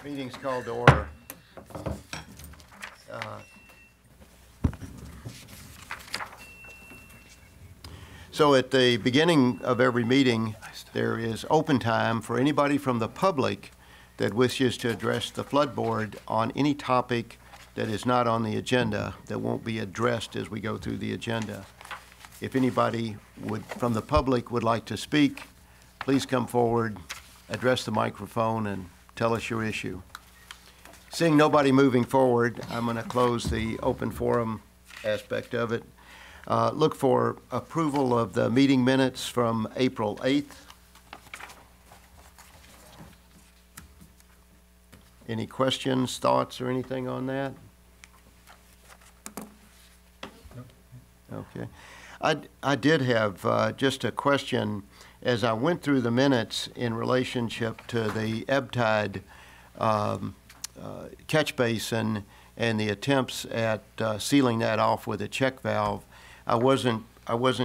Meeting's called to order. So at the beginning of every meeting, there is open time for anybody from the public that wishes to address the flood board on any topic that is not on the agenda, that won't be addressed as we go through the agenda. If anybody from the public would like to speak, please come forward, address the microphone, and tell us your issue. Seeing nobody moving forward, I'm going to close the open forum aspect of it. Look for approval of the meeting minutes from April 8th. Any questions, thoughts, or anything on that? Okay. I did have just a question as I went through the minutes in relationship to the ebb tide catch basin and the attempts at sealing that off with a check valve. I wasn't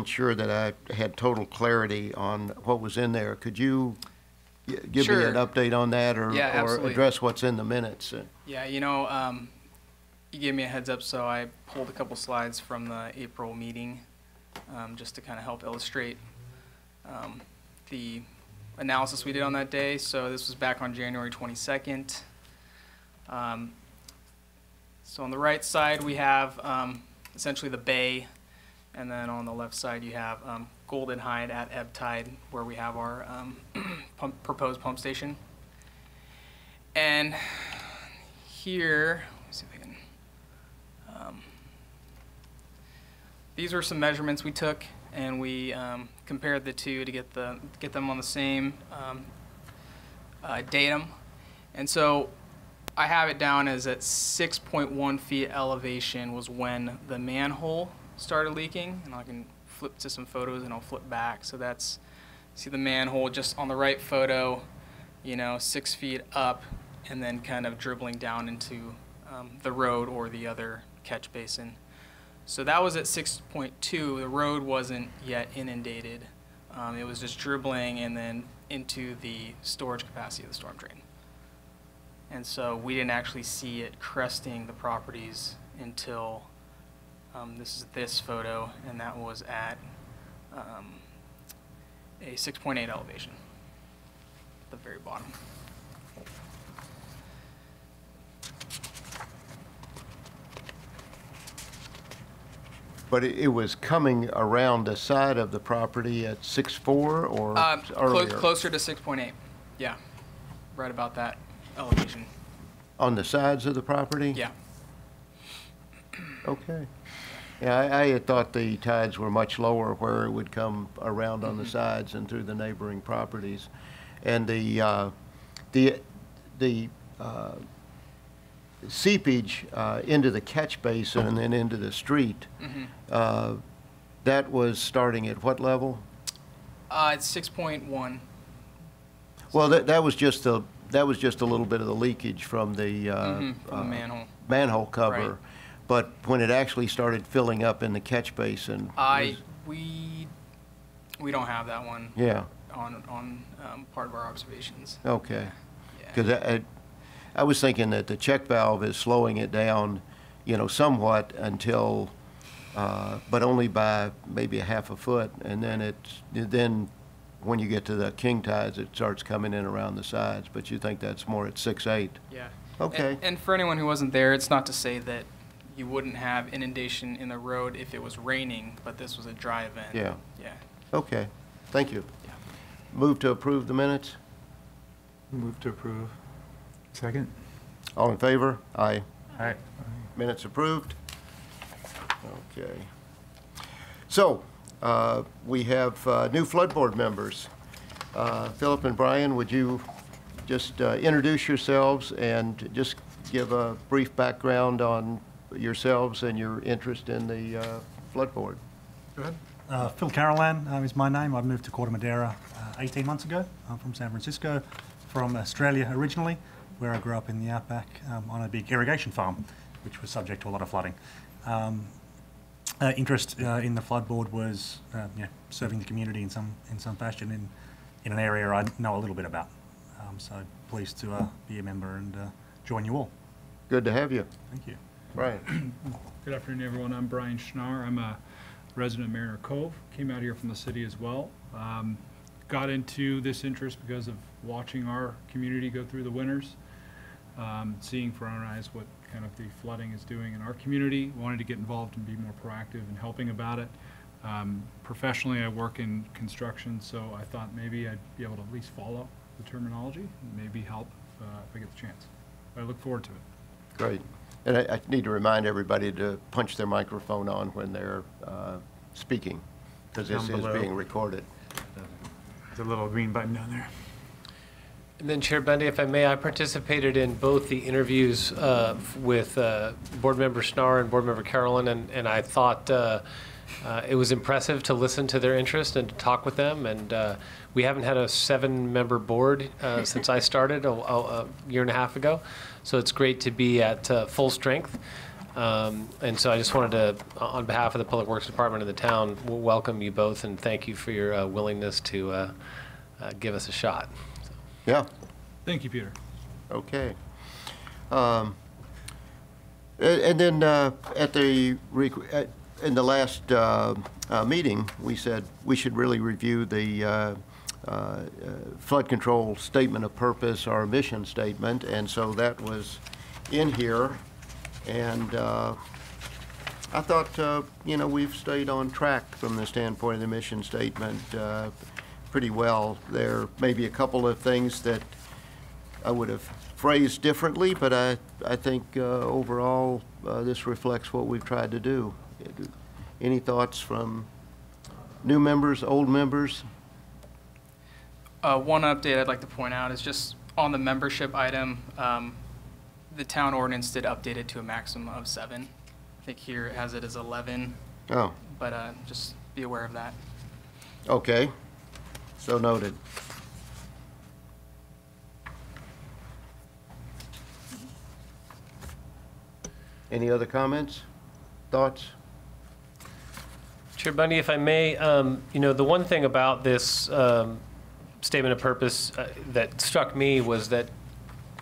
sure that I had total clarity on what was in there. Could you give me an update on that, or address what's in the minutes? Yeah, you gave me a heads up, so I pulled a couple slides from the April meeting just to kind of help illustrate the analysis we did on that day. So this was back on January 22nd. So on the right side we have essentially the bay, and then on the left side you have Golden Hide at ebb tide, where we have our proposed pump station. And here, let me see if I can. These were some measurements we took, and we compared the two to get them on the same datum. And so I have it down as at 6.1 feet elevation was when the manhole started leaking, and I can flip to some photos and I'll flip back. So that's, see the manhole just on the right photo, 6 feet up, and then kind of dribbling down into the road or the other catch basin. So that was at 6.2. The road wasn't yet inundated. It was just dribbling and then into the storage capacity of the storm drain. And so we didn't actually see it cresting the properties until this is this photo, and that was at a 6.8 elevation at the very bottom. But it was coming around the side of the property at 6.4 or earlier? Closer to 6.8, yeah, right about that elevation. On the sides of the property? Yeah. Okay. Yeah, I had thought the tides were much lower, where it would come around on the sides and through the neighboring properties. And the seepage into the catch basin and then into the street, that was starting at what level? It's 6.1. Well, that was just a little bit of the leakage from the from the manhole cover. Right. But when it actually started filling up in the catch basin, we don't have that one. Yeah. On part of our observations. Okay. Because I was thinking that the check valve is slowing it down, somewhat until, but only by maybe a half a foot, and then when you get to the king tides, it starts coming in around the sides. But you think that's more at 6.8? Yeah. Okay. And for anyone who wasn't there, it's not to say that you wouldn't have inundation in the road if it was raining, but this was a dry event. Yeah. Yeah. Okay. Thank you. Yeah. Move to approve the minutes. Move to approve. Second. All in favor? Aye. Aye. Minutes approved. Okay. So we have new flood board members. Philip and Brian, would you just introduce yourselves and just give a brief background on yourselves and your interest in the flood board? Go ahead. Phil Carolan is my name. I moved to Corte Madera 18 months ago. I'm from San Francisco, from Australia originally, where I grew up in the outback on a big irrigation farm, which was subject to a lot of flooding. Interest in the flood board was serving the community in some fashion in an area I know a little bit about. So pleased to be a member and join you all. Good to have you. Thank you. Brian. Good afternoon, everyone. I'm Brian Schnarr. I'm a resident of Mariner Cove. Came out here from the city as well. Got into this interest because of watching our community go through the winters, seeing for our eyes what kind of the flooding is doing in our community. Wanted to get involved and be more proactive in helping about it. Professionally, I work in construction, so I thought maybe I'd be able to at least follow the terminology and maybe help if I get the chance. But I look forward to it. Great. And I need to remind everybody to punch their microphone on when they're speaking, because this is being recorded. There's a little green button down there. And then Chair Bundy, if I may, I participated in both the interviews with Board Member Schnarr and Board Member Carolyn, and I thought it was impressive to listen to their interest and to talk with them. And we haven't had a 7-member board since I started a year and a half ago, so it's great to be at full strength. And so I just wanted to, on behalf of the Public Works Department of the town, welcome you both and thank you for your willingness to give us a shot. So. Yeah. Thank you, Peter. Okay. And then in the last meeting, we said we should really review the flood control statement of purpose, our mission statement, and so that was in here. And I thought, we've stayed on track from the standpoint of the mission statement pretty well. There may be a couple of things that I would have phrased differently, but I think overall this reflects what we've tried to do. Any thoughts from new members, old members? One update I'd like to point out is just on the membership item. The town ordinance did update it to a maximum of 7. I think here it has it as 11. Oh. But just be aware of that. Okay. So noted. Any other comments? Thoughts? Chair Bundy, if I may, the one thing about this statement of purpose that struck me was that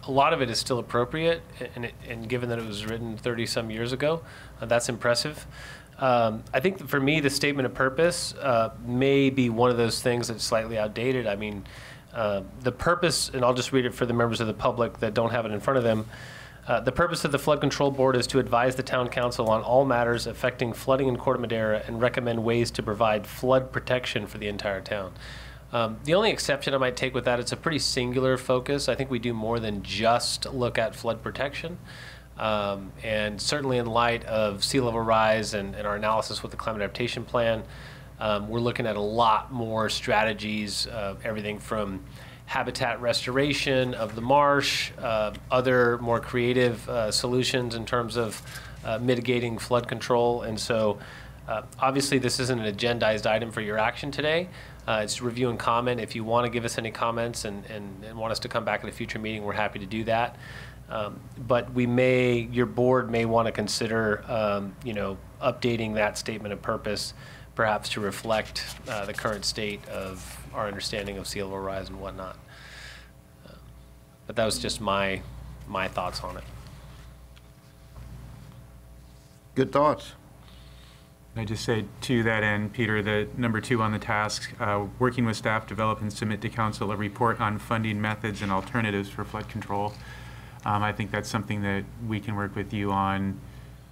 a lot of it is still appropriate, and given that it was written 30-some years ago, that's impressive. I think for me, the statement of purpose may be one of those things that's slightly outdated. I mean, the purpose, and I'll just read it for the members of the public that don't have it in front of them. The purpose of the Flood Control Board is to advise the Town Council on all matters affecting flooding in Corte Madera and recommend ways to provide flood protection for the entire town. The only exception I might take with that, it's a pretty singular focus. I think we do more than just look at flood protection. And certainly in light of sea level rise and our analysis with the climate adaptation plan, we're looking at a lot more strategies, everything from habitat restoration of the marsh, other more creative solutions in terms of mitigating flood control. And so obviously this isn't an agendized item for your action today. It's review and comment. If you want to give us any comments and want us to come back at a future meeting, we're happy to do that. But your board may want to consider, updating that statement of purpose, perhaps to reflect the current state of our understanding of sea level rise and whatnot. But that was just my thoughts on it. Good thoughts. I just say to that end, Peter, that number 2 on the task, working with staff, develop and submit to council a report on funding methods and alternatives for flood control. I think that's something that we can work with you on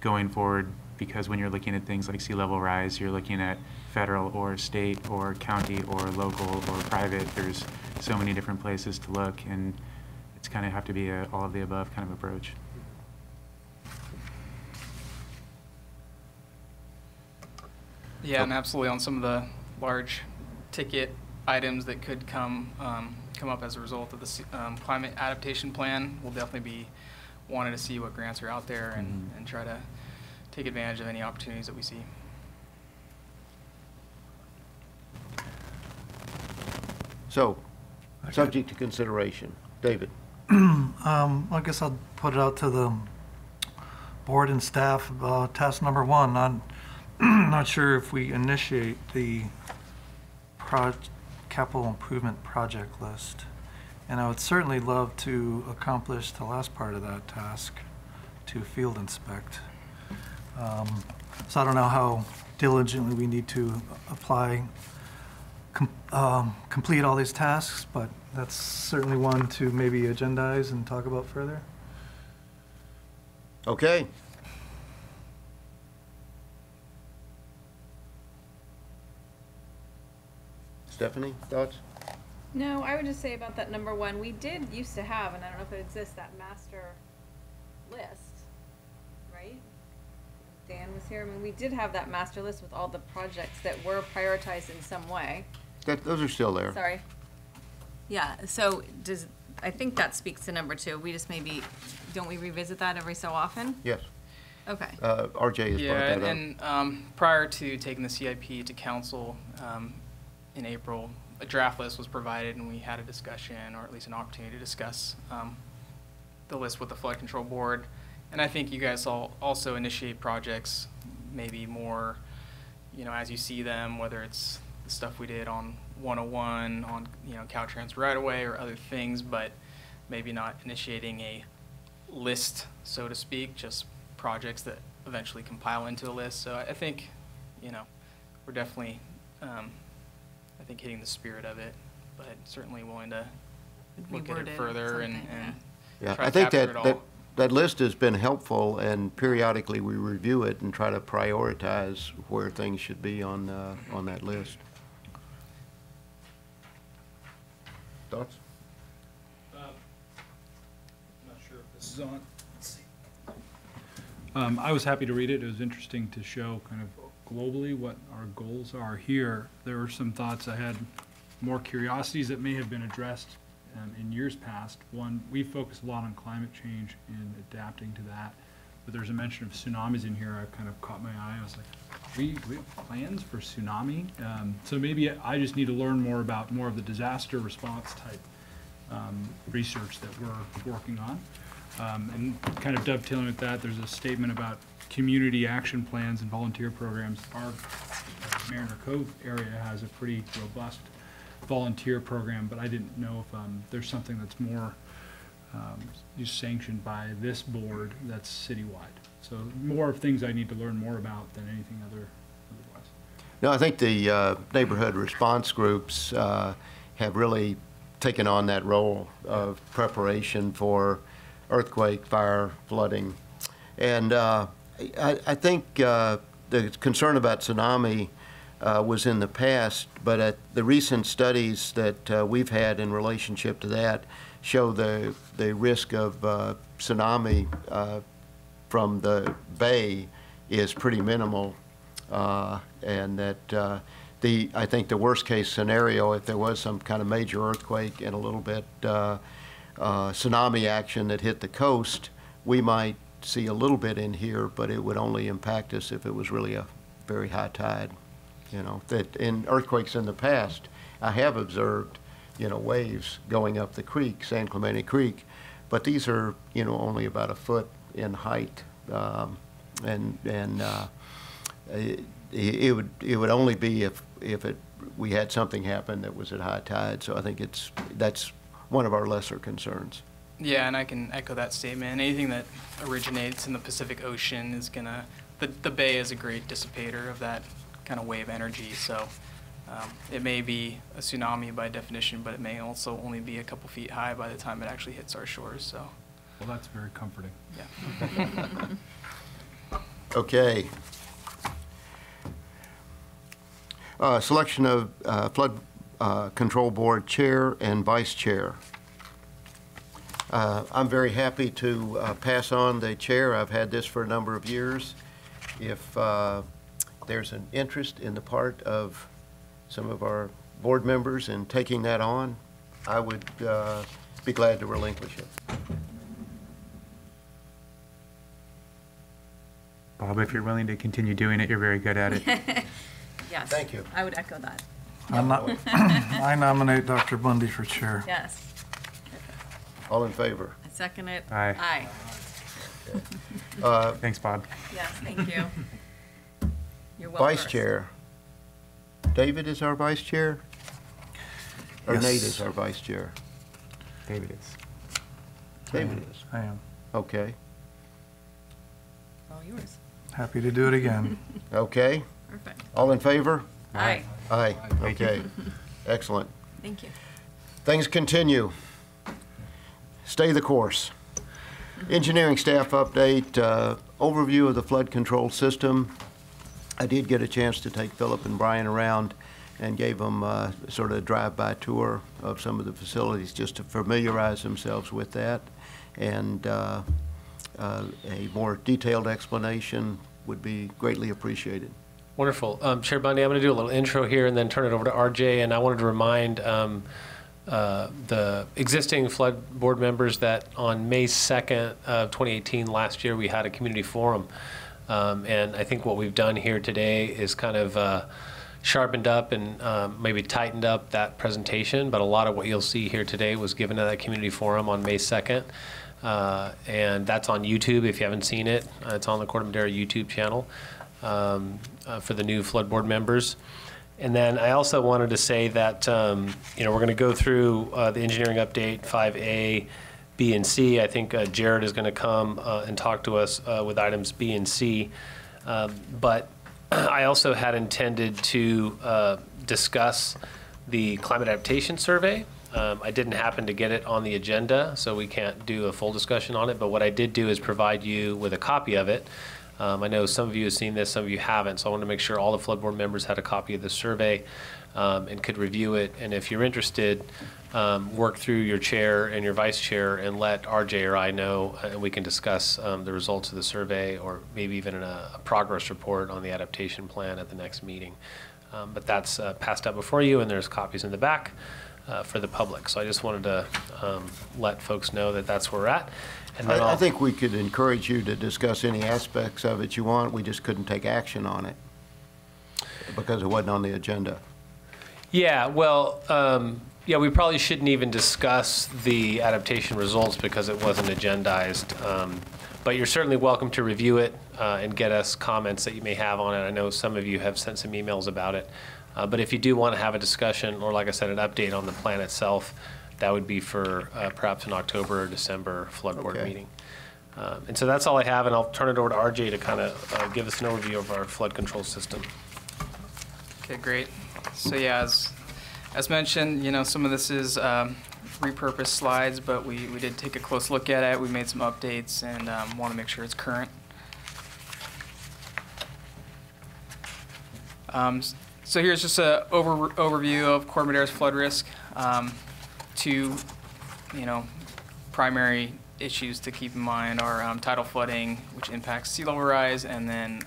going forward, because when you're looking at things like sea level rise, you're looking at federal or state or county or local or private. There's so many different places to look, and it's kind of have to be a all of the above kind of approach. Yeah, and absolutely on some of the large ticket items that could come up as a result of the climate adaptation plan. We'll definitely be wanting to see what grants are out there and try to take advantage of any opportunities that we see. So, subject to consideration. David. I guess I'll put it out to the board and staff. Task number 1, I'm not sure if we initiate the capital improvement project list. And I would certainly love to accomplish the last part of that task, to field inspect. So I don't know how diligently we need to apply, complete all these tasks, but that's certainly one to maybe agendize and talk about further. Okay. Stephanie, thoughts? No, I would just say about that number one, we did used to have, and I don't know if it exists, that master list, right? Dan was here, I mean, we did have that master list with all the projects that were prioritized in some way. Those are still there. Sorry. Yeah, so I think that speaks to number two. We just maybe, don't we revisit that every so often? Yes. Okay. RJ has brought that up. And prior to taking the CIP to council in April, a draft list was provided, and we had a discussion, or at least an opportunity to discuss the list with the flood control board. And I think you guys all also initiate projects, maybe more, as you see them, whether it's the stuff we did on 101, on Caltrans right away, or other things, but maybe not initiating a list, so to speak, just projects that eventually compile into a list. So I think, we're definitely, I think, hitting the spirit of it, but certainly willing to look at it further and Yeah, try I to think capture it all. that list has been helpful, and periodically we review it and try to prioritize where things should be on that list. Thoughts? I'm not sure if this is on. Let's see. I was happy to read it. It was interesting to show kind of globally what our goals are here. There were some thoughts I had, more curiosities that may have been addressed in years past. One, we focus a lot on climate change and adapting to that, but there's a mention of tsunamis in here. I kind of caught my eye. I was like, we have plans for tsunami? So maybe I just need to learn more about more of the disaster response type research that we're working on. And kind of dovetailing with that, there's a statement about community action plans and volunteer programs. Our Mariner Cove area has a pretty robust volunteer program, but I didn't know if there's something that's more just sanctioned by this board that's citywide. So more of things I need to learn more about than anything otherwise. No, I think the neighborhood response groups have really taken on that role of preparation for earthquake, fire, flooding. And I think the concern about tsunami was in the past, but at the recent studies that we've had in relationship to that show the risk of tsunami from the bay is pretty minimal, and that I think the worst case scenario, if there was some kind of major earthquake and a little bit tsunami action that hit the coast, we might see a little bit in here, but it would only impact us if it was really a very high tide. That in earthquakes in the past, I have observed, waves going up the creek, San Clemente Creek, but these are, only about a foot in height, and it would only be if we had something happen that was at high tide. So I think that's one of our lesser concerns. Yeah, and I can echo that statement. Anything that originates in the Pacific Ocean is gonna, the bay is a great dissipator of that kind of wave energy. So it may be a tsunami by definition, but it may also only be a couple feet high by the time it actually hits our shores. So. Well, that's very comforting. Yeah. Okay. Selection of Flood Control Board Chair and Vice Chair. I'm very happy to pass on the chair. I've had this for a number of years. If there's an interest in the part of some of our board members in taking that on, I would be glad to relinquish it. Bob, if you're willing to continue doing it, you're very good at it. Yes. Thank you. I would echo that. I nominate Dr. Bundy for chair. Yes. All in favor? I second it. Aye. Aye. Thanks, Bob. Yes, thank you. You're well Vice versed. Chair. David is our Vice Chair? Or Yes. Nate is our Vice Chair? David is. David is. I am. Okay. All yours. Happy to do it again. Okay. Perfect. All in favor? Aye. Aye. Okay. Excellent. Thank you. Things continue. Stay the course. Engineering staff update, overview of the flood control system. I did get a chance to take Philip and Brian around and gave them sort of a drive-by tour of some of the facilities just to familiarize themselves with that. And a more detailed explanation would be greatly appreciated. Wonderful. Chair Bundy, I'm going to do a little intro here and then turn it over to RJ. And I wanted to remind the existing flood board members that on May 2nd of 2018, last year, we had a community forum. And I think what we've done here today is kind of sharpened up and maybe tightened up that presentation. But a lot of what you'll see here today was given at that community forum on May 2nd. And that's on YouTube if you haven't seen it. It's on the Corte Madera YouTube channel for the new flood board members. And then I also wanted to say that we're going to go through the engineering update 5A, B, and C. I think Jared is going to come and talk to us with items B and C. But I also had intended to discuss the climate adaptation survey. I didn't happen to get it on the agenda, so we can't do a full discussion on it. But what I did do is provide you with a copy of it. I know some of you have seen this, some of you haven't, so I want to make sure all the flood board members had a copy of the survey and could review it. And if you're interested, work through your chair and your vice chair and let RJ or I know, and we can discuss the results of the survey or maybe even a progress report on the adaptation plan at the next meeting. But that's passed out before you, and there's copies in the back for the public. So I just wanted to let folks know that that's where we're at. And then I think we could encourage you to discuss any aspects of it you want. We just couldn't take action on it because it wasn't on the agenda. Yeah, well, we probably shouldn't even discuss the adaptation results because it wasn't agendized. But you're certainly welcome to review it and get us comments that you may have on it. I know some of you have sent some emails about it. But if you do want to have a discussion or, like I said, an update on the plan itself, that would be for perhaps an October or December flood board meeting. And so that's all I have, and I'll turn it over to RJ to kind of give us an overview of our flood control system. Okay, great. So yeah, as mentioned, some of this is repurposed slides, but we did take a close look at it. We made some updates and want to make sure it's current. So here's just an overview of Corte Madera's flood risk. Two, primary issues to keep in mind are tidal flooding, which impacts sea level rise, and then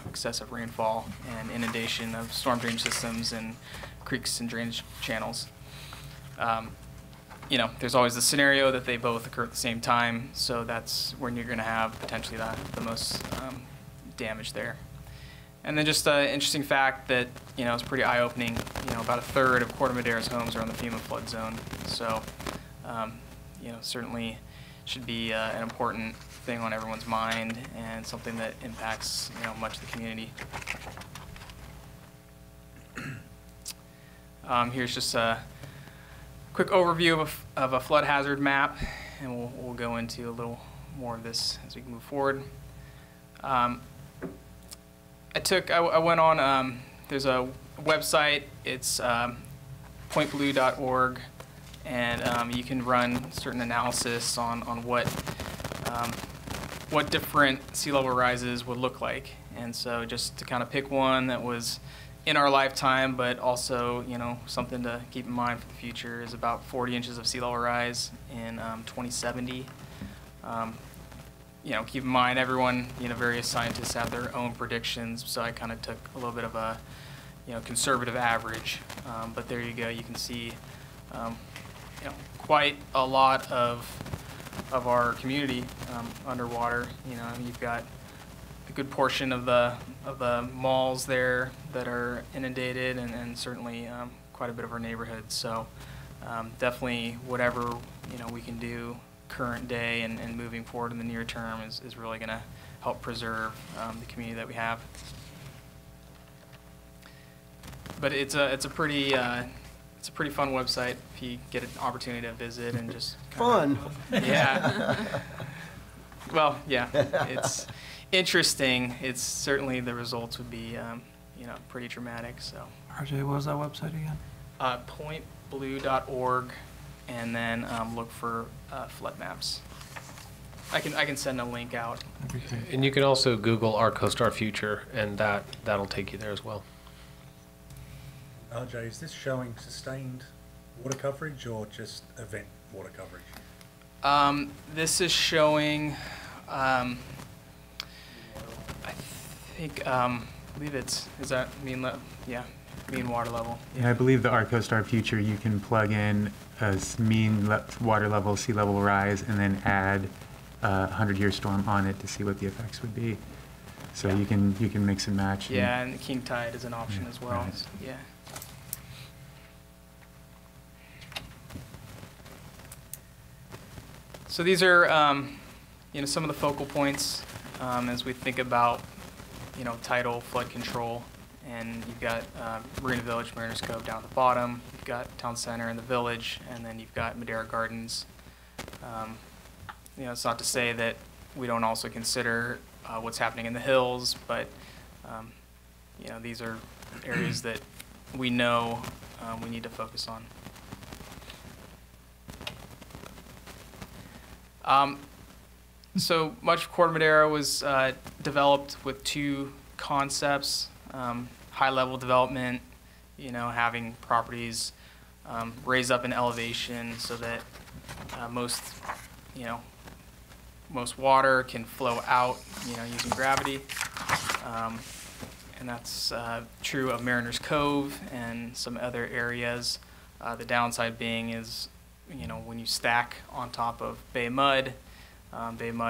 excessive rainfall and inundation of storm drain systems and creeks and drainage channels. There's always the scenario that they both occur at the same time, so that's when you're going to have potentially the most damage there. And then just an interesting fact that, is pretty eye-opening, about a third of Corte Madera's homes are on the FEMA flood zone. So, certainly should be an important thing on everyone's mind and something that impacts, much of the community. Here's just a quick overview of a flood hazard map, and we'll go into a little more of this as we move forward. I went on, there's a website, it's pointblue.org, and you can run certain analysis on what different sea level rises would look like. And so just to kind of pick one that was in our lifetime, but also, something to keep in mind for the future is about 40 inches of sea level rise in 2070. Keep in mind everyone, various scientists have their own predictions, so I kind of took a little bit of a, conservative average. But there you go, you can see, quite a lot of our community underwater. You've got a good portion of the malls there that are inundated, and certainly quite a bit of our neighborhoods. So definitely whatever, we can do current day and moving forward in the near term is really going to help preserve the community that we have. But it's a pretty it's a pretty fun website if you get an opportunity to visit and just Fun. Yeah. Well, yeah, it's interesting. It's certainly the results would be, you know, pretty dramatic. So, RJ, what was that website again? pointblue.org, and then look for flood maps. I can send a link out. And you can also Google our CoStar Future, and that'll take you there as well. RJ, is this showing sustained water coverage or just event water coverage? This is showing, I think, I believe is that mean water level. And I believe the ArcoStar Future, you can plug in a water level, sea level rise, and then add a 100-year storm on it to see what the effects would be. So you can mix and match. Yeah, and the king tide is an option Yeah, as well. right. Yeah. So these are, you know, some of the focal points as we think about, you know, tidal flood control. And you've got Marina Village, Mariners Cove down at the bottom. You've got Town Center and the Village, and then you've got Madera Gardens. You know, it's not to say that we don't also consider what's happening in the hills, but you know, these are areas that we know we need to focus on. So much of Corte Madera was developed with two concepts: high-level development, you know, having properties raised up in elevation so that most water can flow out, you know, using gravity. And that's true of Mariners Cove and some other areas. The downside being is, you know, when you stack on top of bay mud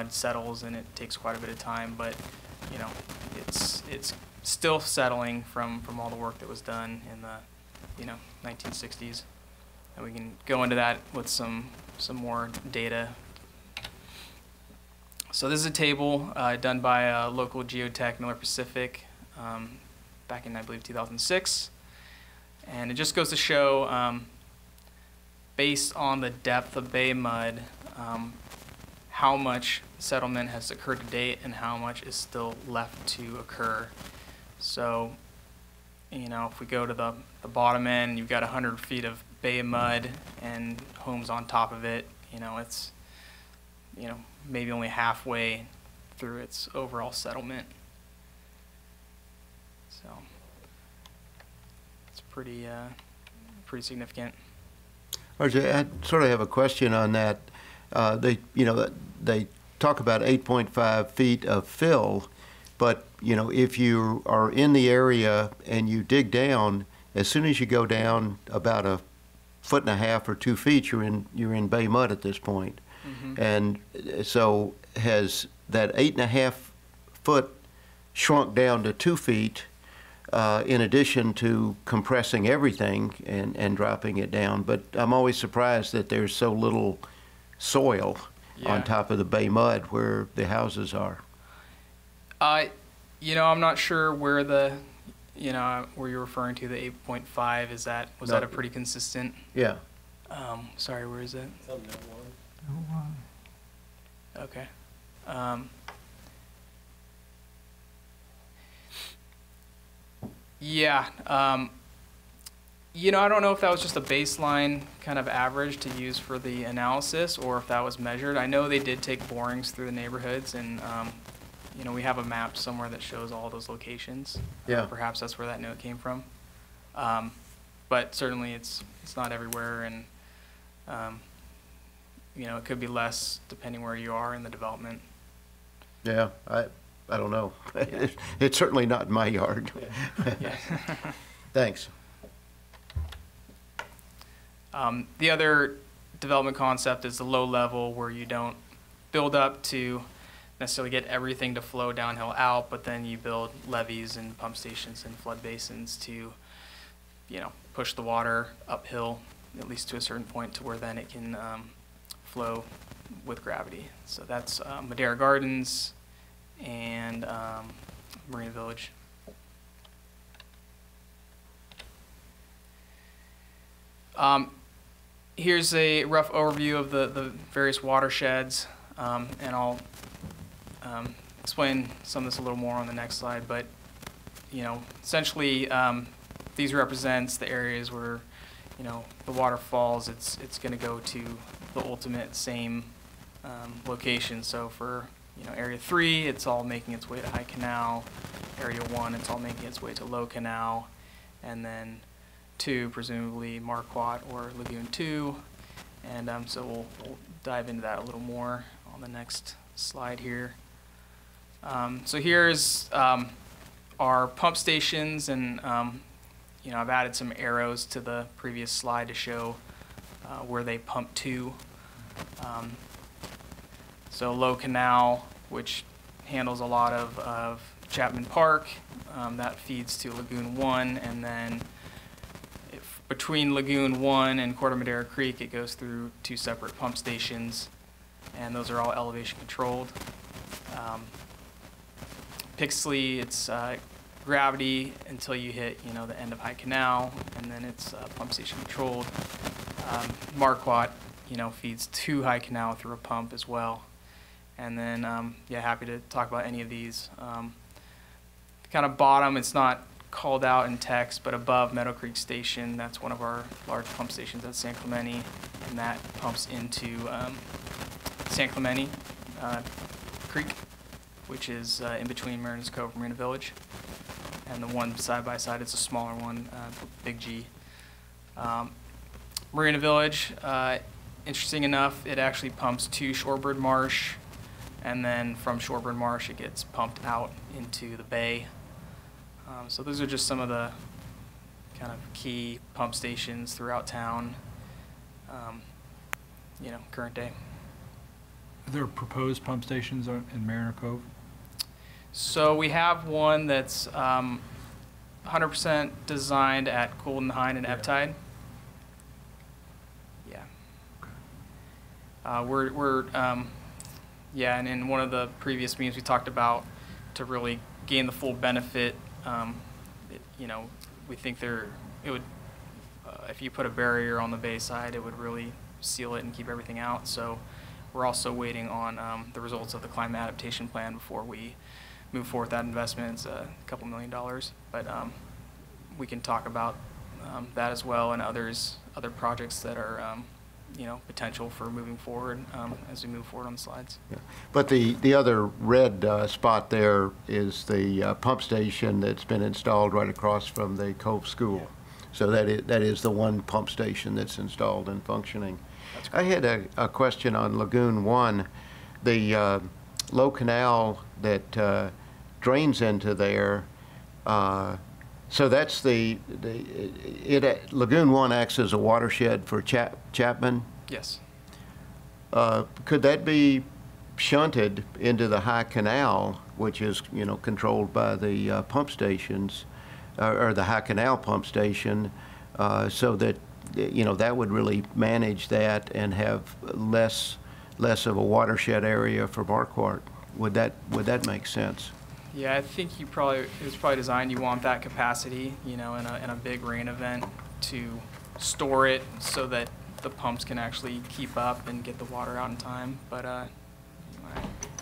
settles and it takes quite a bit of time, but, you know, it's still settling from all the work that was done in the, you know, 1960s. And we can go into that with some more data. So this is a table done by a local geotech, Miller Pacific, back in, I believe, 2006. And it just goes to show, based on the depth of bay mud, how much settlement has occurred to date and how much is still left to occur. So, you know, if we go to the bottom end, you've got 100 feet of bay mud and homes on top of it. You know, it's, you know, maybe only halfway through its overall settlement. So it's pretty significant. RJ, I sort of have a question on that. They talk about 8.5 feet of fill, but you know, if you are in the area and you dig down, as soon as you go down about 1.5 feet or 2 feet, you're in bay mud at this point. Mm-hmm. And so has that 8.5 foot shrunk down to 2 feet, in addition to compressing everything and dropping it down. But I'm always surprised that there's so little soil on top of the bay mud where the houses are. You know, I'm not sure where where you're referring to, the 8.5, was that a pretty consistent? Yeah. Sorry, where is it? Okay. Yeah. You know, I don't know if that was just a baseline kind of average to use for the analysis or if that was measured. I know they did take borings through the neighborhoods, and you know, we have a map somewhere that shows all those locations. Yeah. Perhaps that's where that note came from. But certainly it's not everywhere, and you know, it could be less depending where you are in the development. Yeah, I don't know. Yeah. It's certainly not in my yard. Yeah. Thanks. The other development concept is the low level, where you don't build up to necessarily get everything to flow downhill out, but then you build levees and pump stations and flood basins to, you know, push the water uphill, at least to a certain point, to where then it can flow with gravity. So that's Madera Gardens and Marina Village. Here's a rough overview of the various watersheds, and I'll explain some of this a little more on the next slide. But essentially, these represents the areas where the water falls. It's going to go to the ultimate same location. So for Area 3, it's all making its way to High Canal. Area 1, it's all making its way to Low Canal, and then 2, presumably Marquardt or Lagoon 2. And so we'll dive into that a little more on the next slide here. So here's our pump stations, and I've added some arrows to the previous slide to show where they pump to. So Low Canal, which handles a lot of Chapman Park, that feeds to Lagoon 1, and then between Lagoon 1 and Corte Madera Creek, it goes through 2 separate pump stations, and those are all elevation controlled. Pixley, it's gravity until you hit the end of High Canal, and then it's pump station controlled. Marquardt feeds to High Canal through a pump as well. And then happy to talk about any of these. Kind of bottom, it's not called out in text, but above Meadow Creek Station, that's one of our large pump stations at San Clemente, and that pumps into San Clemente Creek, which is in between Mariners Cove and Marina Village. And the one side by side, it's a smaller one, Big G. Marina Village, interesting enough, it actually pumps to Shorebird Marsh, and then from Shorebird Marsh it gets pumped out into the bay. So those are just some of the kind of key pump stations throughout town, current day. Are there proposed pump stations in Mariner Cove? So we have one that's 100% designed at Golden Hind and Eptide. Yeah. And in one of the previous meetings we talked about, to really gain the full benefit, we think it would, if you put a barrier on the bay side, it would really seal it and keep everything out. So we're also waiting on the results of the climate adaptation plan before we move forward with that investment. It's a couple $1 million, but we can talk about that as well, and other projects that are potential for moving forward as we move forward on the slides. Yeah. But the other red spot there is the pump station that's been installed right across from the Cove School. Yeah. So that is the one pump station that's installed and functioning. I had a question on Lagoon 1. The Low Canal that drains into there, so that's Lagoon 1 acts as a watershed for Chapman? Yes. Could that be shunted into the High Canal, which is controlled by the pump stations, or the High Canal pump station, so that that would really manage that and have less of a watershed area for Marquardt? Would that make sense? Yeah, I think it was probably designed, you want that capacity, in a big rain event to store it so that the pumps can actually keep up and get the water out in time. But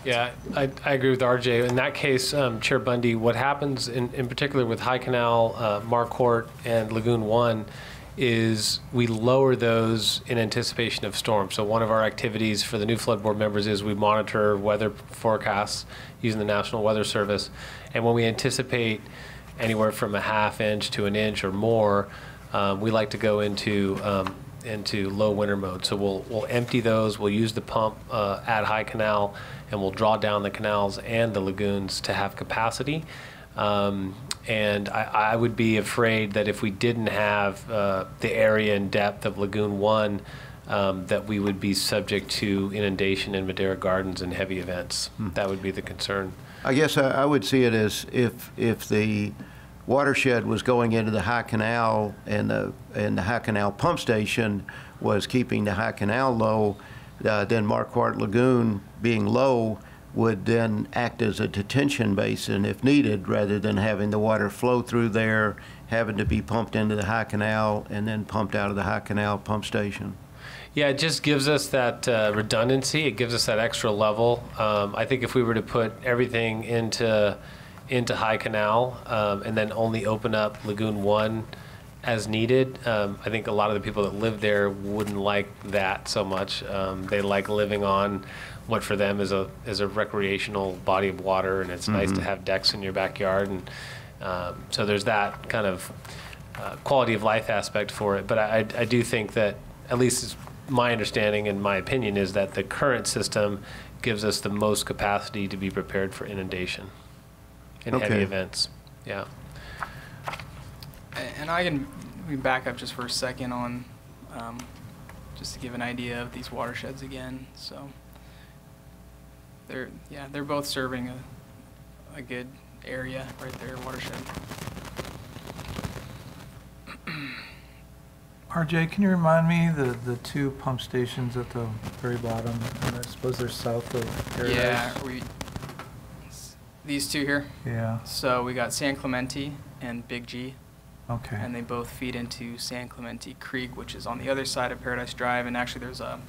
yeah, I agree with RJ. In that case, Chair Bundy, what happens in particular with High Canal, Marquardt, and Lagoon 1 is we lower those in anticipation of storms. So one of our activities for the new flood board members is we monitor weather forecasts using the National Weather Service. And when we anticipate anywhere from a ½ inch to an inch or more, we like to go into low winter mode. So we'll empty those, we'll use the pump at High Canal, and we'll draw down the canals and the lagoons to have capacity. And I would be afraid that if we didn't have the area and depth of Lagoon 1, that we would be subject to inundation in Madera Gardens and heavy events. That would be the concern. I guess I would see it as if the watershed was going into the High Canal and the High Canal pump station was keeping the High Canal low, then Marquardt Lagoon being low would then act as a detention basin if needed, rather than having the water flow through there, having to be pumped into the high canal and then pumped out of the high canal pump station. Yeah, it just gives us that redundancy. It gives us that extra level. I think if we were to put everything into High Canal and then only open up Lagoon 1 as needed, I think a lot of the people that live there wouldn't like that so much. They like living on what for them is a recreational body of water, and it's nice to have decks in your backyard, and so there's that kind of quality of life aspect for it. But I do think that, at least my understanding and my opinion, is that the current system gives us the most capacity to be prepared for inundation in heavy events. Yeah. And we back up just for a second on, just to give an idea of these watersheds again. So they're both serving a good area right there, watershed. RJ, can you remind me the two pump stations at the very bottom? And I suppose they're south of Paradise. Yeah, these two here. Yeah. So we got San Clemente and Big G. Okay. And they both feed into San Clemente Creek, which is on the other side of Paradise Drive. And actually there's a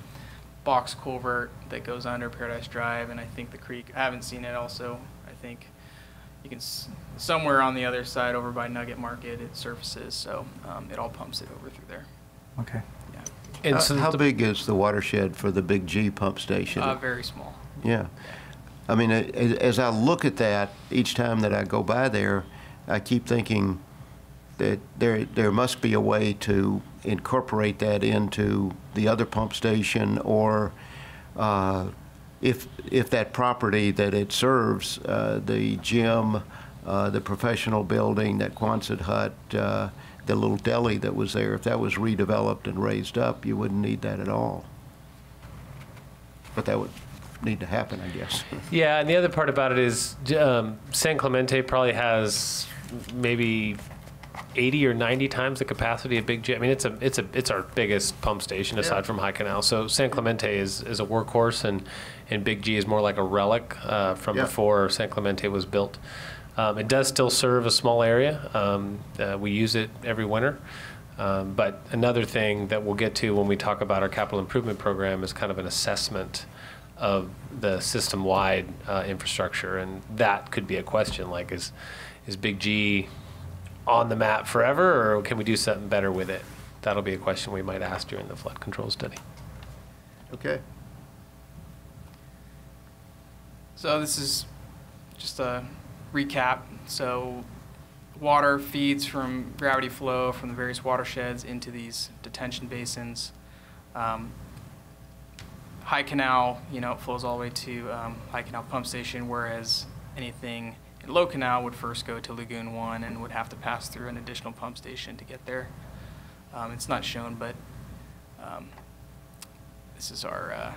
box culvert that goes under Paradise Drive, and I think the creek, I haven't seen it also, I think you can, somewhere on the other side over by Nugget Market, it surfaces, so it all pumps it over through there. Okay. Yeah. And so How big is the watershed for the Big G pump station? Very small. Yeah. I mean, as I look at that, each time that I go by there, I keep thinking that there must be a way to incorporate that into the other pump station, or if that property that it serves, the gym, the professional building, that Quonset hut, the little deli that was there, if that was redeveloped and raised up, you wouldn't need that at all. But that would need to happen, I guess. Yeah, and the other part about it is San Clemente probably has maybe 80 or 90 times the capacity of Big G. I mean, it's our biggest pump station aside from High Canal. So San Clemente is a workhorse, and Big G is more like a relic from before San Clemente was built. It does still serve a small area. We use it every winter. But another thing that we'll get to when we talk about our capital improvement program is kind of an assessment of the system-wide infrastructure, and that could be a question, like is Big G on the map forever, or can we do something better with it? That'll be a question we might ask during the flood control study. Okay. So this is just a recap. So water feeds from gravity flow from the various watersheds into these detention basins. High Canal, it flows all the way to High Canal Pump Station, whereas anything in Low Canal would first go to Lagoon 1 and would have to pass through an additional pump station to get there. It's not shown, but this is our,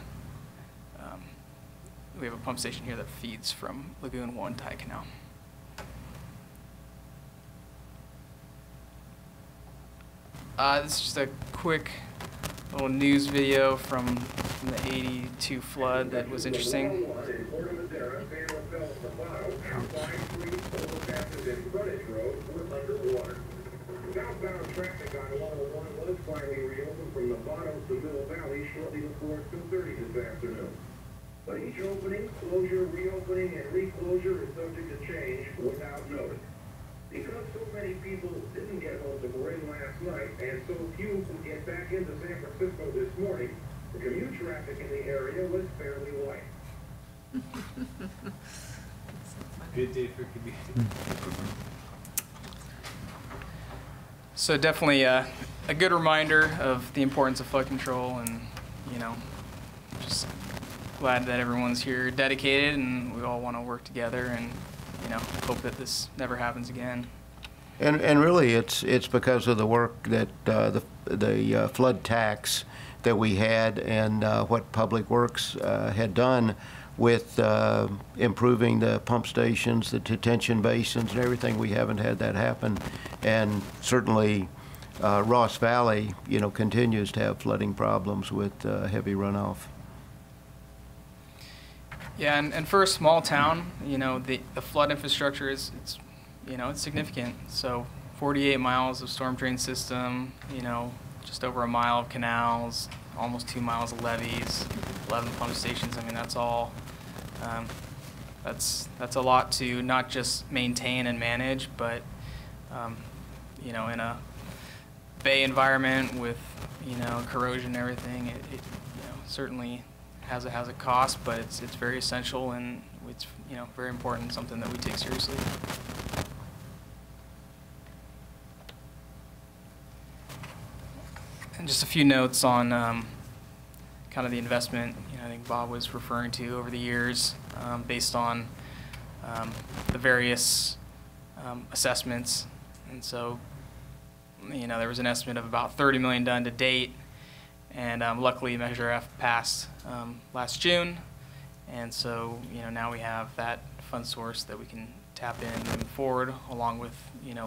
we have a pump station here that feeds from Lagoon 1 to High Canal. This is just a quick little news video from the 82 flood that was interesting. Southbound traffic on 101 was finally reopened from the bottom to Middle Valley shortly before 2:30 this afternoon. But each opening, closure, reopening, and reclosure is subject to change without notice. Because so many people didn't get home to Marin last night, and so few could get back into San Francisco this morning, the commute traffic in the area was fairly light. Good day for commute. So definitely a good reminder of the importance of flood control, and just glad that everyone's here dedicated, and we all want to work together, and hope that this never happens again. And really, it's because of the work that the flood tax that we had, and what Public Works had done with improving the pump stations, the detention basins, and everything. We haven't had that happen, and certainly Ross Valley, continues to have flooding problems with heavy runoff. Yeah, and for a small town, the flood infrastructure it's significant. So 48 miles of storm drain system, just over a mile of canals, almost 2 miles of levees, 11 pump stations. I mean, that's all. That's a lot to not just maintain and manage, but in a bay environment with corrosion and everything, it certainly has a cost, but it's very essential, and it's very important, something that we take seriously. And just a few notes on kind of the investment I think Bob was referring to over the years, based on the various assessments. And so there was an estimate of about $30 million done to date, and luckily Measure F passed last June, and so now we have that fund source that we can tap in moving forward, along with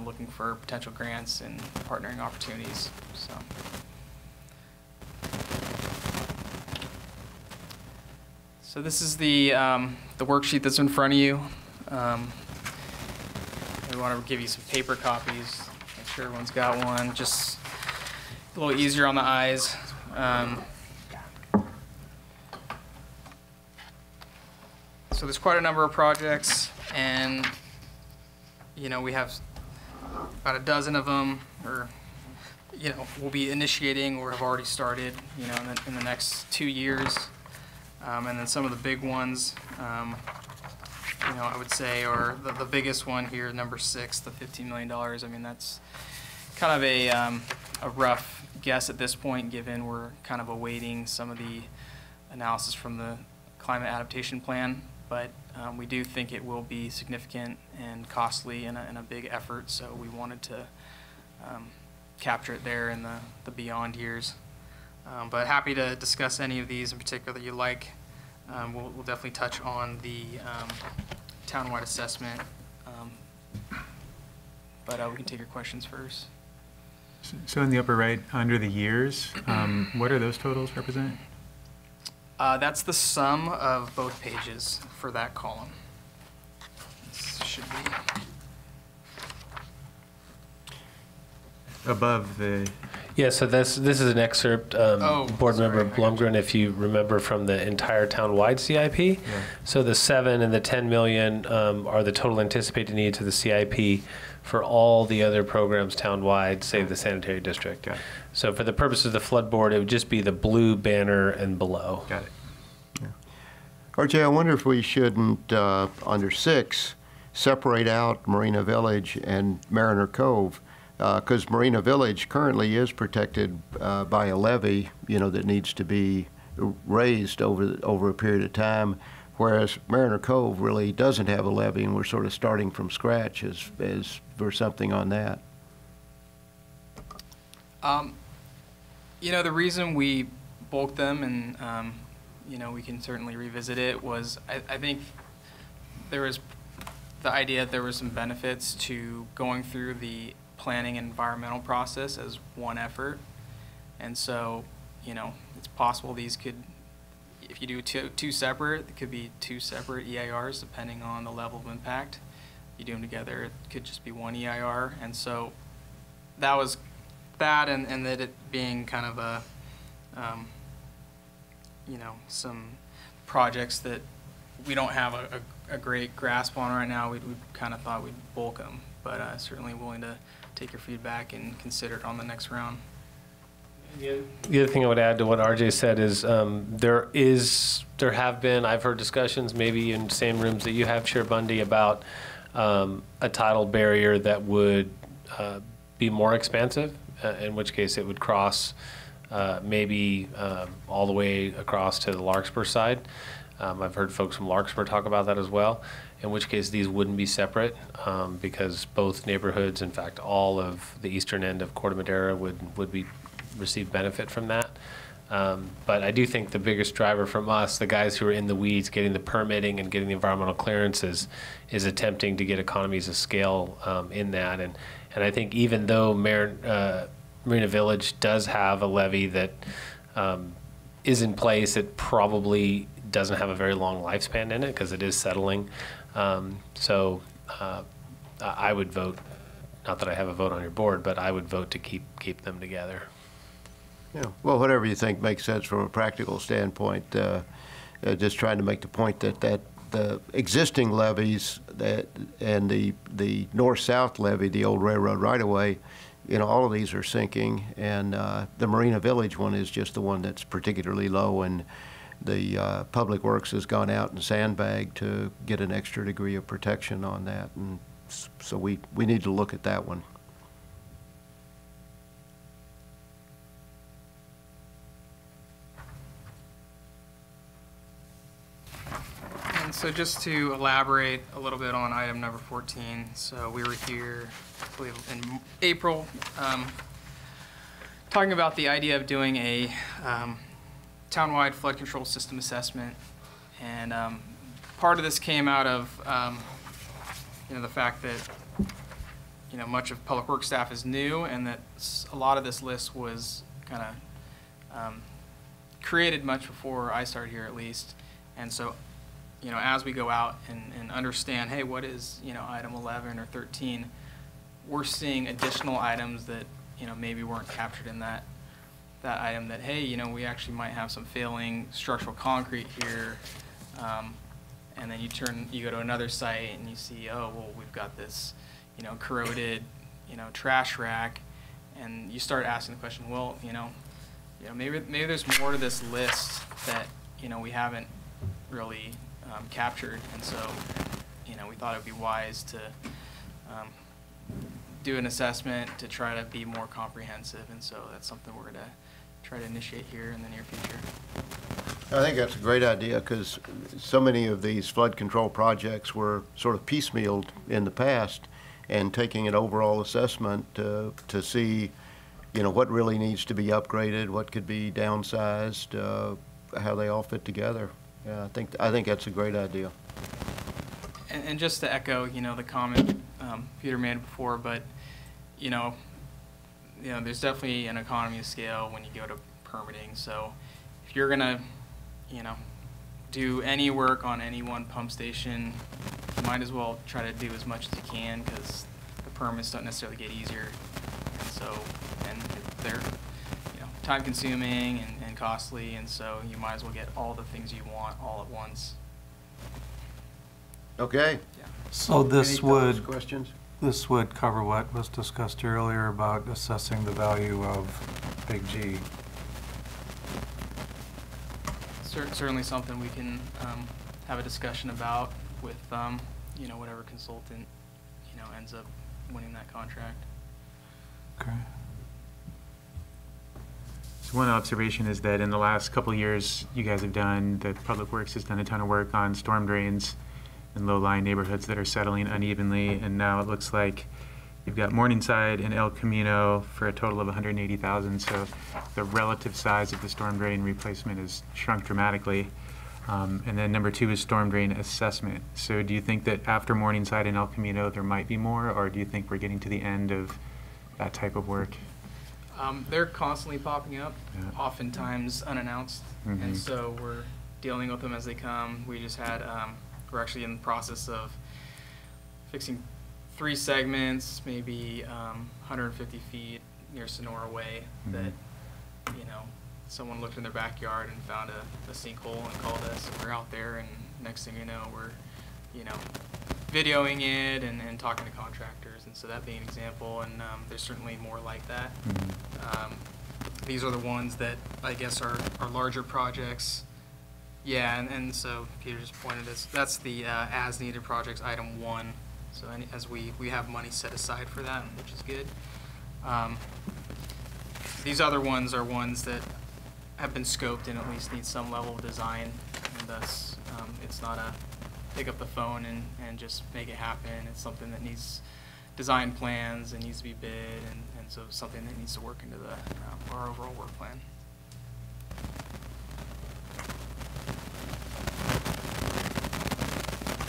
looking for potential grants and partnering opportunities. So this is the worksheet that's in front of you. We want to give you some paper copies. Make sure everyone's got one. Just a little easier on the eyes. So there's quite a number of projects, and we have about a dozen of them, or we'll be initiating or have already started in the next 2 years. And then some of the big ones, I would say, are the biggest one here, number 6, the $15 million. I mean, that's kind of a rough guess at this point, given we're kind of awaiting some of the analysis from the climate adaptation plan. But we do think it will be significant and costly and a big effort, so we wanted to capture it there in the beyond years. But happy to discuss any of these in particular that you like. We'll definitely touch on the townwide assessment, but we can take your questions first. So in the upper right, under the years, what are those totals represent? That's the sum of both pages for that column. This should be above the... Yeah, so this is an excerpt, Board Member Blumgren, if you remember, from the entire town-wide CIP. Yeah. So the 7 and the 10 million are the total anticipated needs of the CIP for all the other programs town-wide, save the sanitary district. Got it. So for the purposes of the flood board, it would just be the blue banner and below. Got it. Yeah. RJ, I wonder if we shouldn't, under 6, separate out Marina Village and Mariner Cove, because Marina Village currently is protected by a levee, that needs to be raised over a period of time, whereas Mariner Cove really doesn't have a levee, and we're sort of starting from scratch as for something on that. The reason we bulked them, and we can certainly revisit it, was I think there was the idea that there were some benefits to going through the planning and environmental process as one effort. And so, it's possible these could, if you do two separate, it could be 2 separate EIRs depending on the level of impact. You do them together, it could just be 1 EIR. And so that was that, and that it being kind of a, some projects that we don't have a great grasp on right now, we kind of thought we'd bulk them, but certainly willing to take your feedback and consider it on the next round. The other thing I would add to what RJ said is there have been, I've heard discussions maybe in the same rooms that you have, Chair Bundy, about a tidal barrier that would be more expansive, in which case it would cross maybe all the way across to the Larkspur side. I've heard folks from Larkspur talk about that as well, in which case these wouldn't be separate because both neighborhoods, in fact, all of the eastern end of Corte Madera would receive benefit from that. But I do think the biggest driver from us, the guys who are in the weeds, getting the permitting and getting the environmental clearances, is attempting to get economies of scale in that. And I think even though Marina Village does have a levee that is in place, it probably doesn't have a very long lifespan in it because it is settling. So I would vote, not that I have a vote on your board, but I would vote to keep them together. Yeah, well, whatever you think makes sense from a practical standpoint. Just trying to make the point that the existing levees and the north-south levee, the old railroad right-of-way, all of these are sinking, and the Marina Village one is just the one that's particularly low, and the Public Works has gone out and sandbagged to get an extra degree of protection on that, and so we need to look at that one. And so just to elaborate a little bit on item number 14, so we were here, I believe, in April, talking about the idea of doing a townwide flood control system assessment. And part of this came out of the fact that much of Public Works staff is new, and that a lot of this list was kind of created much before I started here, at least. And so as we go out and understand, hey, what is, item 11 or 13, we're seeing additional items that, maybe weren't captured in that item, that, hey, we actually might have some failing structural concrete here. And then you go to another site and you see, oh, well, we've got this, corroded, trash rack. And you start asking the question, well, maybe there's more to this list that, we haven't really captured, and so we thought it would be wise to do an assessment to try to be more comprehensive, and so that's something we're going to try to initiate here in the near future. I think that's a great idea, because so many of these flood control projects were sort of piecemealed in the past, and taking an overall assessment to see what really needs to be upgraded, what could be downsized, how they all fit together. Yeah, I think that's a great idea. And just to echo, the comment Peter made before, but there's definitely an economy of scale when you go to permitting. So if you're gonna, do any work on any one pump station, you might as well try to do as much as you can, because the permits don't necessarily get easier. And so, they're time consuming and costly, and so you might as well get all the things you want all at once. Okay. Yeah. So this would, questions? this would cover what was discussed earlier about assessing the value of Big G. Certainly something we can have a discussion about with whatever consultant ends up winning that contract. Okay. One observation is that in the last couple of years, you guys have done, the Public Works has done a ton of work on storm drains in low-lying neighborhoods that are settling unevenly, and now it looks like you've got Morningside and El Camino for a total of $180,000. So the relative size of the storm drain replacement has shrunk dramatically. And then number 2 is storm drain assessment. So do you think that after Morningside and El Camino there might be more, or do you think we're getting to the end of that type of work? They're constantly popping up, Yeah. oftentimes unannounced, and so we're dealing with them as they come. We just had, we're actually in the process of fixing 3 segments, maybe 150 feet near Sonora Way, that, someone looked in their backyard and found a sinkhole and called us, and we're out there, and next thing you know, we're, videoing it and talking to contractors, and so that being an example, and there's certainly more like that. These are the ones that I guess are larger projects. Yeah, and so Peter just pointed this, that's the as-needed projects, item 1. So as we have money set aside for that, which is good. These other ones are ones that have been scoped and at least need some level of design, and thus it's not a pick up the phone and just make it happen. It's something that needs design plans and needs to be bid, and so something that needs to work into our overall work plan.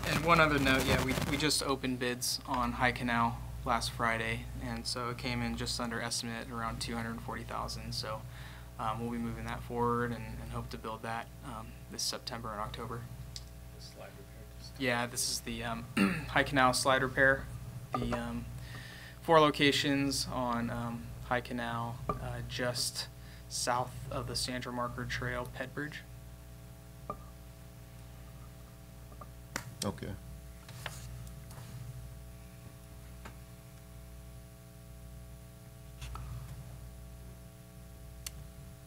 And one other note, yeah, we just opened bids on High Canal last Friday, and so it came in just under estimate, around $240,000. So we'll be moving that forward and hope to build that this September and October. Yeah, this is the High Canal slide repair. The 4 locations on High Canal, just south of the Sandra Marker Trail Ped Bridge. Okay.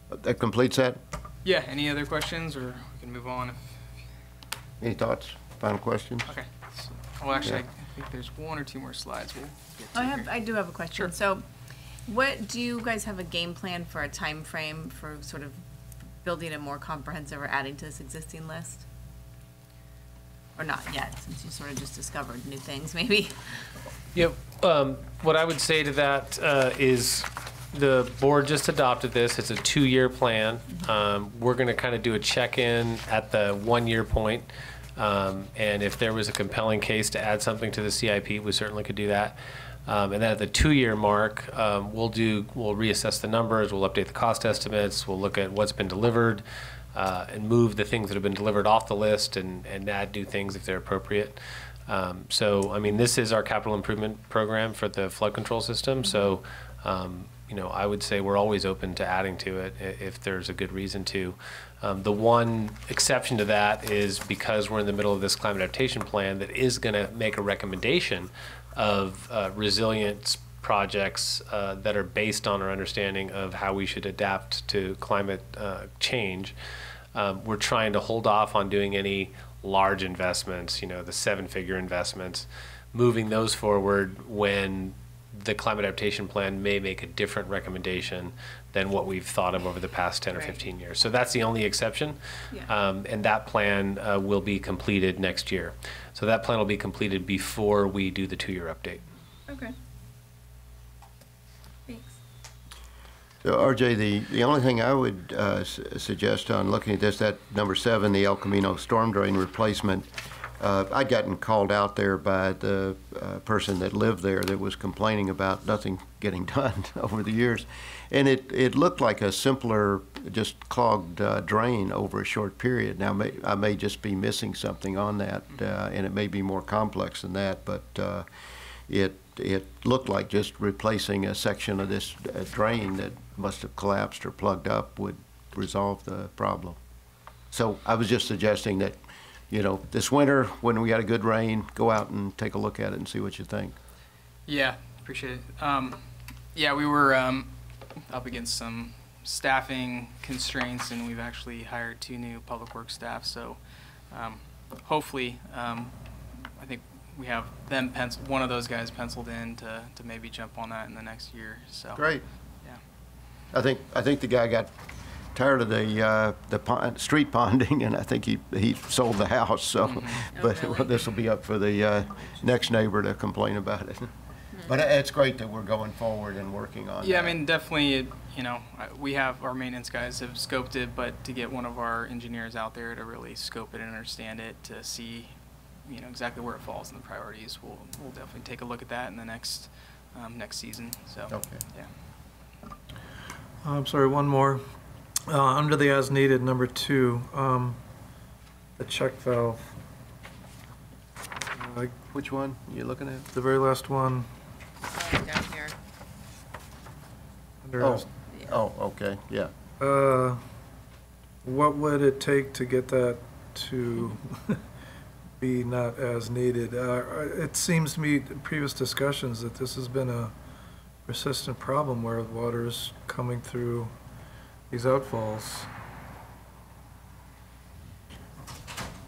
That completes that. Yeah, any other questions, or we can move on? Any thoughts? Final questions? Okay. So, well, actually, Yeah. I think there's 1 or 2 more slides we'll get to here. I do have a question. Sure. So, what do you guys have a game plan for a time frame for sort of building a more comprehensive or adding to this existing list? Or not yet, since you sort of just discovered new things, maybe? Yep. What I would say to that is the board just adopted this. It's a 2-year plan. We're going to kind of do a check-in at the 1-year point. And if there was a compelling case to add something to the CIP, we certainly could do that. And then at the 2-year mark, we'll reassess the numbers, we'll update the cost estimates, we'll look at what's been delivered, and move the things that have been delivered off the list and add new things if they're appropriate. So, I mean, this is our capital improvement program for the flood control system. So, you know, I would say we're always open to adding to it if there's a good reason to. The one exception to that is because we're in the middle of this climate adaptation plan that is going to make a recommendation of resilience projects that are based on our understanding of how we should adapt to climate change. We're trying to hold off on doing any large investments, you know, the 7-figure investments, moving those forward when the climate adaptation plan may make a different recommendation than what we've thought of over the past 10 or 15 years. So that's the only exception. Yeah. And that plan will be completed next year. So that plan will be completed before we do the 2-year update. Okay. Thanks. So RJ, the only thing I would suggest on looking at this, that number 7, the El Camino storm drain replacement, I'd gotten called out there by the person that lived there that was complaining about nothing getting done over the years. And it looked like a simpler, just clogged drain over a short period. Now, I may just be missing something on that, and it may be more complex than that, but it looked like just replacing a section of this drain that must have collapsed or plugged up would resolve the problem. So I was just suggesting that, you know, this winter, when we got a good rain, go out and take a look at it and see what you think. Yeah, appreciate it. Yeah, we were up against some staffing constraints, and we've actually hired 2 new public works staff. So hopefully, I think we have them one of those guys penciled in to maybe jump on that in the next year. So Great. Yeah. I think the guy got tired of the street ponding, and I think he sold the house. So, but really? this will be up for the next neighbor to complain about it. But it's great that we're going forward and working on. Yeah, that. I mean, definitely, you know, we have our maintenance guys have scoped it, but to get one of our engineers out there to really scope it and understand it, to see, you know, exactly where it falls in the priorities, we'll definitely take a look at that in the next season. So, Okay. Yeah. I'm sorry, one more. Under the as-needed, number 2, the check valve. Which one are you looking at? The very last one. Down here. Under Oh, okay, yeah. what would it take to get that to be not as needed? It seems to me, in previous discussions, that this has been a persistent problem where water is coming through these outfalls.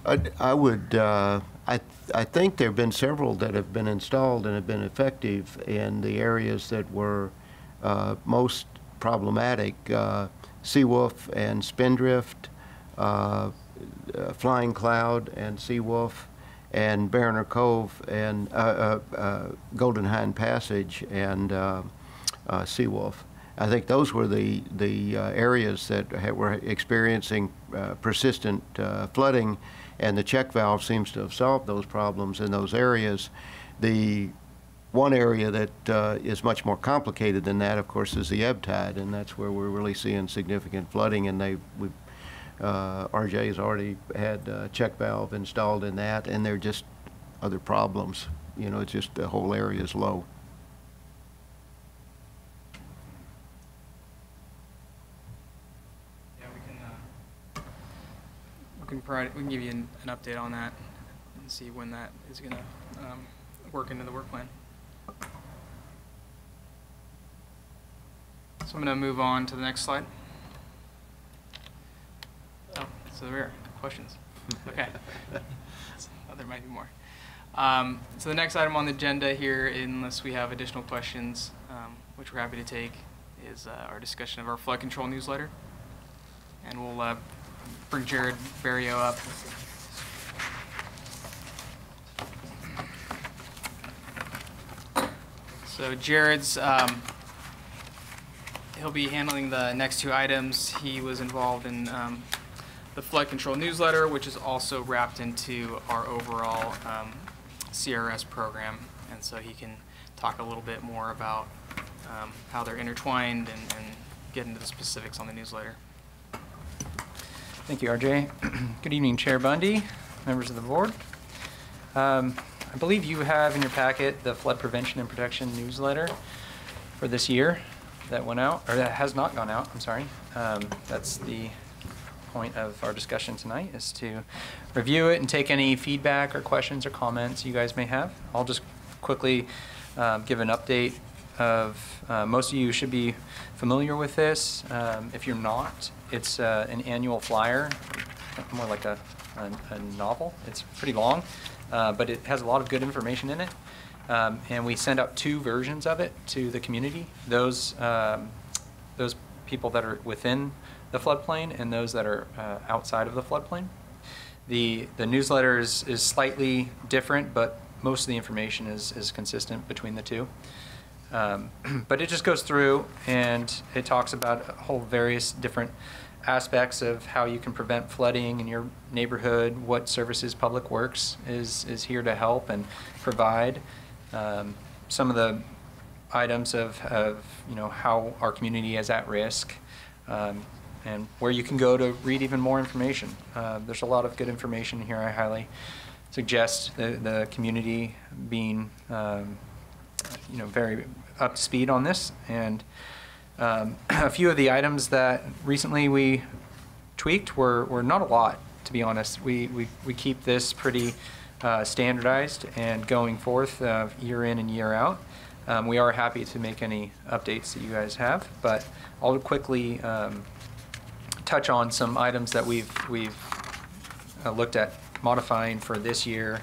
I would, I think there have been several that have been installed and have been effective in the areas that were most problematic. Seawolf and Spindrift, Flying Cloud and Seawolf, and Barroner Cove and Golden Hind Passage and Seawolf. I think those were the areas that were experiencing persistent flooding, and the check valve seems to have solved those problems in those areas. The One area that is much more complicated than that, of course, is the ebb tide, and that's where we're really seeing significant flooding. And RJ has already had a check valve installed in that, and there are just other problems. You know, it's just the whole area is low. Yeah, we can give you an update on that and see when that is going to work into the work plan. So I'm going to move on to the next slide. Oh, so there are questions. Okay. Oh, there might be more. So the next item on the agenda here, unless we have additional questions, which we're happy to take, is our discussion of our flood control newsletter. And we'll bring Jared Barrio up. So Jared's, he'll be handling the next two items. He was involved in the flood control newsletter, which is also wrapped into our overall CRS program. And so he can talk a little bit more about how they're intertwined and get into the specifics on the newsletter. Thank you, RJ. Good evening, Chair Bundy, members of the board. I believe you have in your packet the flood prevention and protection newsletter for this year that went out, or that has not gone out, I'm sorry. That's the point of our discussion tonight, is to review it and take any feedback or questions or comments you guys may have. I'll just quickly give an update of, most of you should be familiar with this. If you're not, it's an annual flyer, more like a novel. It's pretty long, but it has a lot of good information in it. And we send out two versions of it to the community, those people that are within the floodplain and those that are outside of the floodplain. The newsletter is slightly different, but most of the information is consistent between the two. But it just goes through and it talks about a whole various different aspects of how you can prevent flooding in your neighborhood, what services Public Works is here to help and provide. Some of the items of you know, how our community is at risk, and where you can go to read even more information. There's a lot of good information here. I highly suggest the community being you know, very up to speed on this. And a few of the items that recently we tweaked were not a lot, to be honest. We keep this pretty standardized and going forth year in and year out. We are happy to make any updates that you guys have, but I'll quickly touch on some items that we've looked at modifying for this year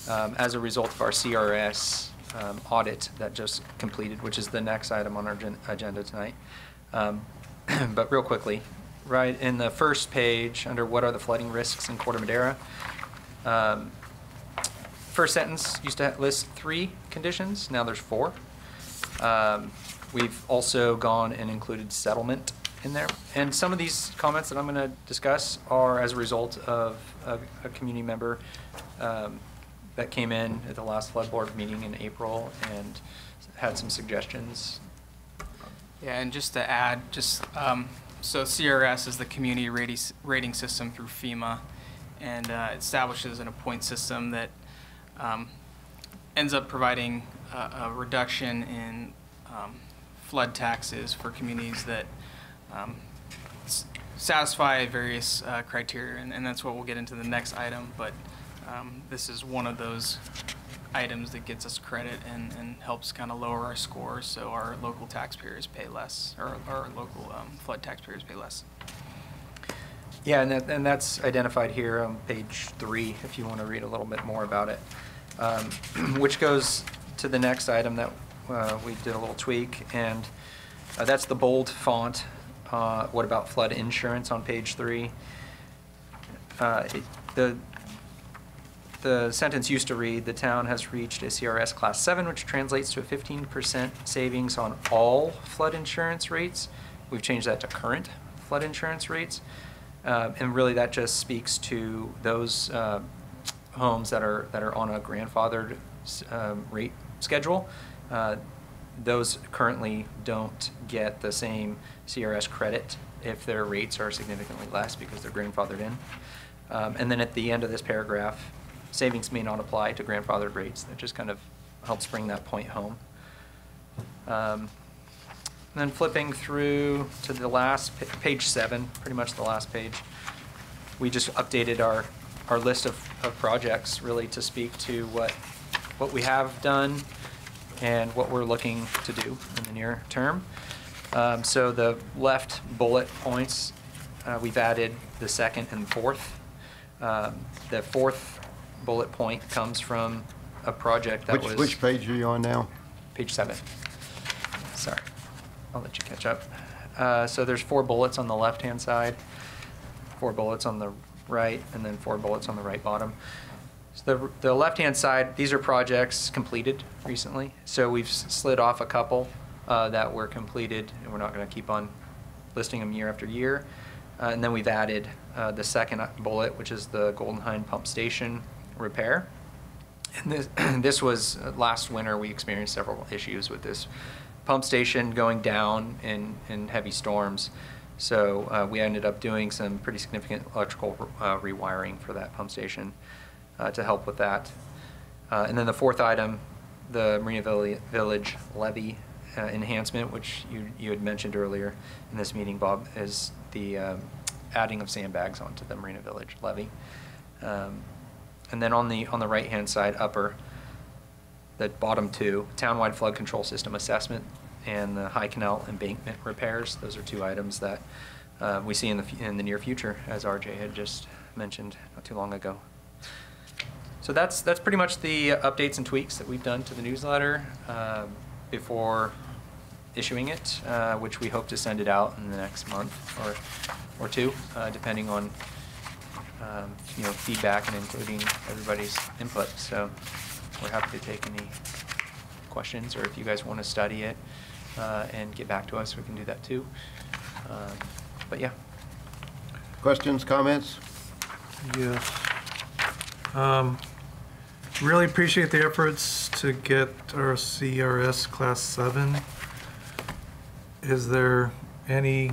as a result of our CRS audit that just completed, which is the next item on our agenda tonight. But real quickly, right in the first page under what are the flooding risks in Corte Madera, first sentence used to list 3 conditions, now there's 4. We've also gone and included settlement in there. And some of these comments that I'm going to discuss are as a result of a community member that came in at the last flood board meeting in April and had some suggestions. Yeah, and just to add, so CRS is the community rating system through FEMA, and it establishes an point system that ends up providing a reduction in flood taxes for communities that satisfy various criteria, and that's what we'll get into the next item. But this is one of those items that gets us credit and helps kind of lower our scores, so our local taxpayers pay less, or our local flood taxpayers pay less. Yeah, and that's identified here on page 3 if you want to read a little bit more about it, which goes to the next item that we did a little tweak, and that's the bold font. What about flood insurance on page 3? The sentence used to read, the town has reached a CRS class 7, which translates to a 15% savings on all flood insurance rates. We've changed that to current flood insurance rates. And really that just speaks to those homes that are on a grandfathered rate schedule. Those currently don't get the same CRS credit if their rates are significantly less because they're grandfathered in. And then at the end of this paragraph, savings may not apply to grandfathered rates. That just kind of helps bring that point home. And then flipping through to the last, page 7, pretty much the last page, we just updated our list of projects really to speak to what we have done and what we're looking to do in the near term. So the left bullet points, we've added the second and fourth. The fourth bullet point comes from a project that was... Which page are you on now? Page 7. Sorry, I'll let you catch up. So there's 4 bullets on the left-hand side, 4 bullets on the right, and then 4 bullets on the right bottom. So the left-hand side, these are projects completed recently. So we've slid off a couple that were completed, and we're not going to keep on listing them year after year. And then we've added the second bullet, which is the Golden Hind Pump Station repair. And this was last winter. We experienced several issues with this pump station going down in heavy storms. So we ended up doing some pretty significant electrical rewiring for that pump station to help with that. And then the fourth item, the Marina Village levee enhancement, which you had mentioned earlier in this meeting, Bob, is the adding of sandbags onto the Marina Village levee. And then on the right-hand side, upper, the bottom 2, townwide flood control system assessment and the High Canal embankment repairs. Those are 2 items that we see in the near future, as RJ had just mentioned not too long ago. So that's pretty much the updates and tweaks that we've done to the newsletter before issuing it, which we hope to send it out in the next month or 2, depending on feedback and including everybody's input. So we're happy to take any questions, or if you guys want to study it and get back to us, we can do that too. But yeah. Questions, comments? Yes. Really appreciate the efforts to get our CRS Class 7. Is there any,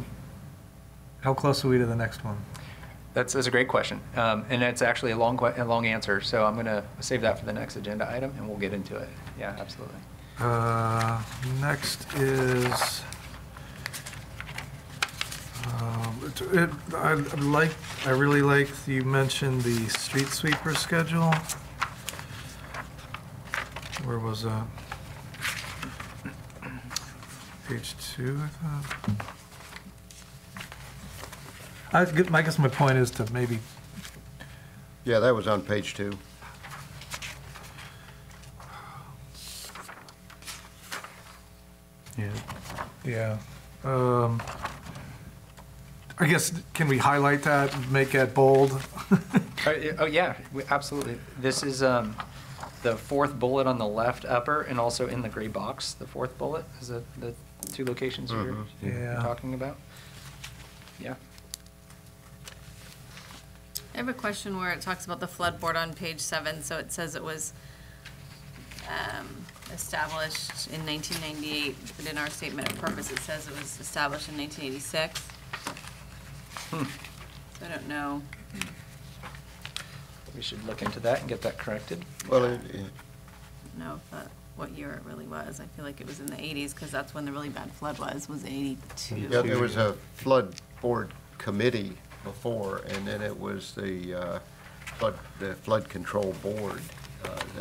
how close are we to the next one? That's a great question, and it's actually a long answer, so I'm going to save that for the next agenda item, and we'll get into it. Yeah, absolutely. Next is, I really like you mentioned the street sweeper schedule. Where was that? Page 2, I thought. I guess my point is to maybe... Yeah, that was on page 2. Yeah. Yeah. I guess, can we highlight that, make that bold? Oh yeah, absolutely. This is the 4th bullet on the left upper, and also in the gray box, the 4th bullet is the 2 locations you're talking about. Yeah. I have a question where it talks about the flood board on page 7. So it says it was established in 1998, but in our statement of purpose it says it was established in 1986. So I don't know. We should look into that and get that corrected. Well, I don't know if what year it really was. I feel like it was in the 80s because that's when the really bad flood was 82. yeah, there was a flood board committee before, and then it was the flood control board.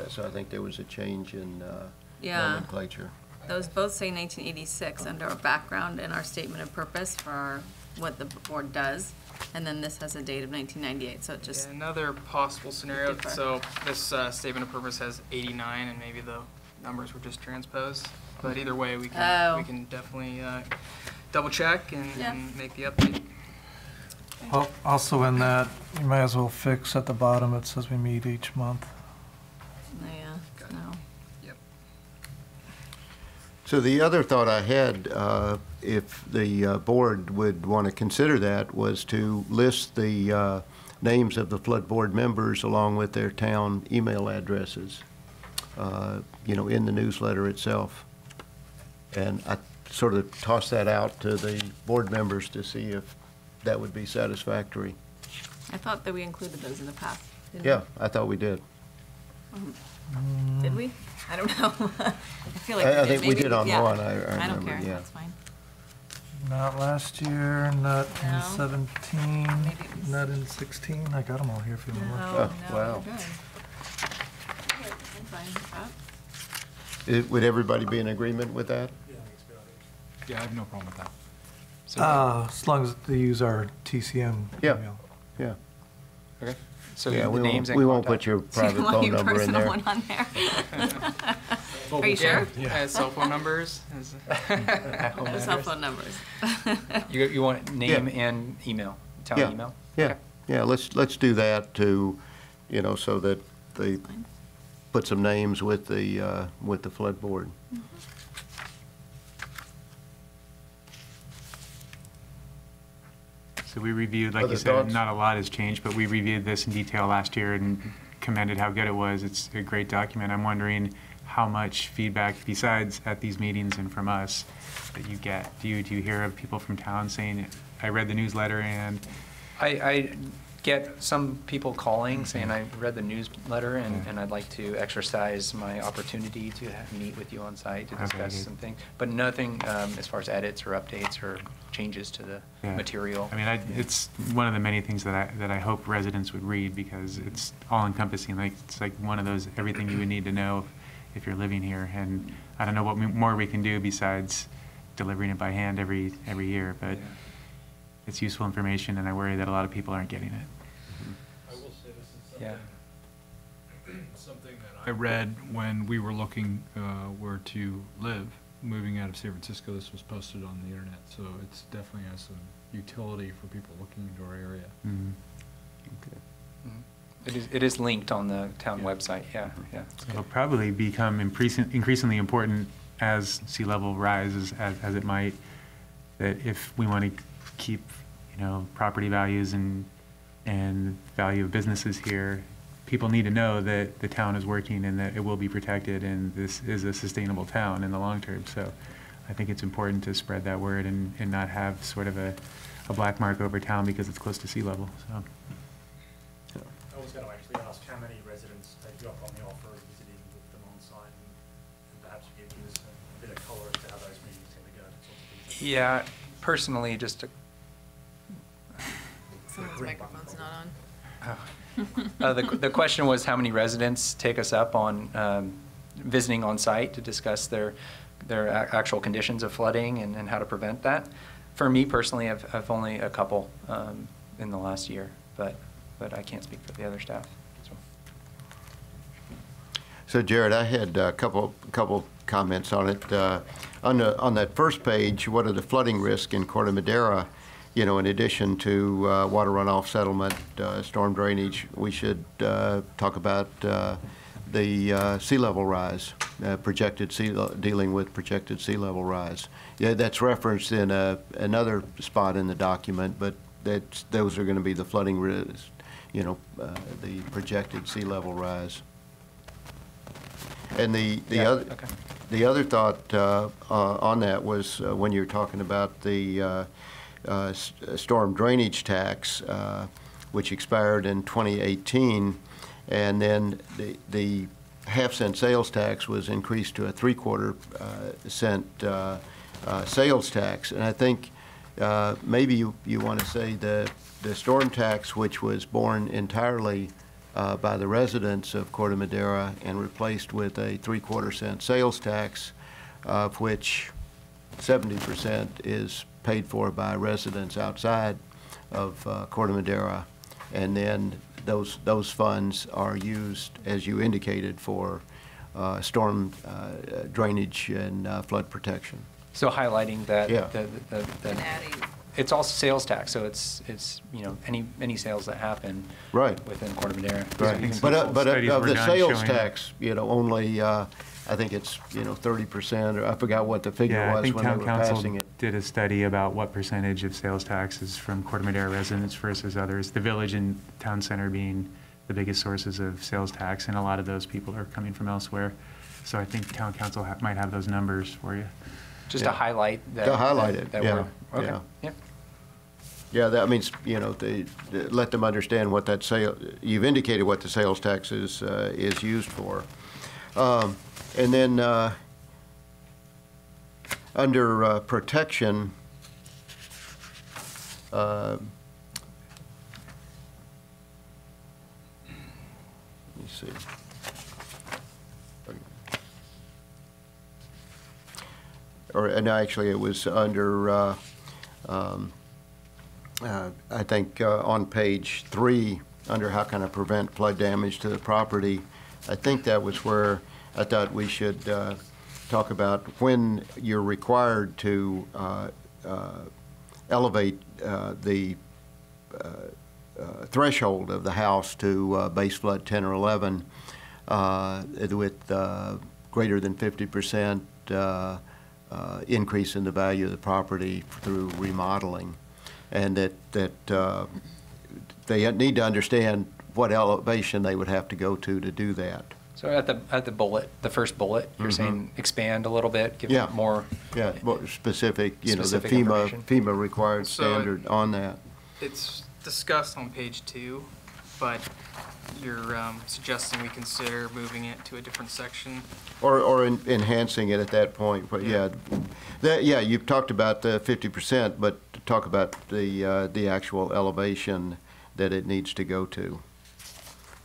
So I think there was a change in nomenclature. Those both say 1986 under our background and our statement of purpose for what the board does. And then this has a date of 1998, so it just... Yeah, another possible scenario, differ. so this statement of purpose has 89, and maybe the numbers were just transposed. But either way, we can definitely double check and make the update. Also in that, you might as well fix at the bottom, it says we meet each month. Yeah, no. Yep. So the other thought I had, if the board would want to consider that, was to list the names of the flood board members along with their town email addresses. in the newsletter itself. And I sort of tossed that out to the board members to see if that would be satisfactory. I thought that we included those in the past. Didn't Yeah, I thought we did. we? Did we? I don't know. I feel like I think we Maybe did on yeah. one, I I don't remember, care. yeah. That's fine. Not last year, not No. in 17, Maybe it was- not in 16. I got them all here if you want to look. No, no, wow. we're good. Okay, I'm fine with that. Would everybody be in agreement with that? Yeah, I have no problem with that. So, As long as they use our TCM Yeah. email. Yeah. okay. So Yeah, the we names won't, and we won't contact- put your Do you private want phone your number in personal there. one on there? Are you sure? Cell phone numbers. The cell phone numbers. You want name Yeah. and email, town Yeah. email? Yeah, Okay. yeah, let's do that to, so that they Fine. put some names with the flood board. So we reviewed, like Other you said, thoughts? not a lot has changed, but we reviewed this in detail last year and commended how good it was. It's a great document. I'm wondering how much feedback, besides at these meetings and from us, that you get. Do you hear of people from town saying, I read the newsletter and, I get some people calling saying, I read the newsletter and I'd like to exercise my opportunity to meet with you on site to Okay, discuss good. some things. But nothing as far as edits or updates or changes to the yeah. material. I mean, it's one of the many things that I hope residents would read because it's all encompassing. Like, it's like one of those, everything you would need to know if you're living here. And I don't know what more we can do besides delivering it by hand every year, but it's useful information, and I worry that a lot of people aren't getting it. I will say this is Yeah. something that I read when we were looking where to live, moving out of San Francisco. This was posted on the internet, so it's definitely has some utility for people looking into our area. Mhm. Mhm. It is linked on the town website, yeah. It'll probably become increasingly important as sea level rises, as it might, that if we want to keep, property values and value of businesses here, people need to know that the town is working and that it will be protected and this is a sustainable town in the long term. So I think it's important to spread that word and not have sort of a black mark over town because it's close to sea level, so. I was going to actually ask how many residents take you up on the offer of visiting with them on site and perhaps give us a bit of colour as to how those meetings tend to go. Sorts of things. Yeah, personally, just to Someone's microphone's not on. The question was how many residents take us up on visiting on site to discuss their actual conditions of flooding and how to prevent that. For me personally, I've only a couple in the last year, but I can't speak for the other staff. So Jared, I had a couple comments on it. On that first page, what are the flooding risks in Corte Madera? In addition to water runoff settlement, storm drainage, we should talk about the sea level rise, dealing with projected sea level rise. Yeah, that's referenced in another spot in the document, but those are going to be the flooding risks, the projected sea level rise. And the other thought on that was when you're talking about the storm drainage tax, which expired in 2018, and then the half-cent sales tax was increased to a three-quarter cent sales tax. And I think maybe you want to say the storm tax, which was borne entirely by the residents of Corte Madera and replaced with a three-quarter cent sales tax, of which 70% is paid for by residents outside of Corte Madera, and then those funds are used, as you indicated, for storm drainage and flood protection. So highlighting that, Yeah. And adding, it's also sales tax, so it's any sales that happen Right. within Corte Madera. Right. But of Studies were the done sales showing- tax, only I think it's 30%, or I forgot what the figure Yeah, I was think when they town were council passing it. did a study about what percentage of sales tax is from Corte Madera residents versus others, the village and town center being the biggest sources of sales tax, and a lot of those people are coming from elsewhere. So I think town council might have those numbers for you. Just Yeah. to highlight that. To highlight it, that yeah, we're- yeah. Okay, yeah. Yeah, that means, you know, they let them understand what that you've indicated what the sales tax is used for. And then under protection, let me see. And actually, it was under, I think, on page 3, under how can I prevent flood damage to the property. I think that was where I thought we should talk about when you're required to elevate the threshold of the house to base flood 10 or 11 with greater than 50% increase in the value of the property through remodeling, and that they need to understand what elevation they would have to go to do that. So at the bullet, the first bullet, you're saying expand a little bit, give Yeah. more. Yeah, more specific, you know, the Specific information. FEMA required So standard on that. It's discussed on page 2, but you're suggesting we consider moving it to a different section. Or enhancing it at that point, but yeah. Yeah, you've talked about the 50%, but talk about the actual elevation that it needs to go to.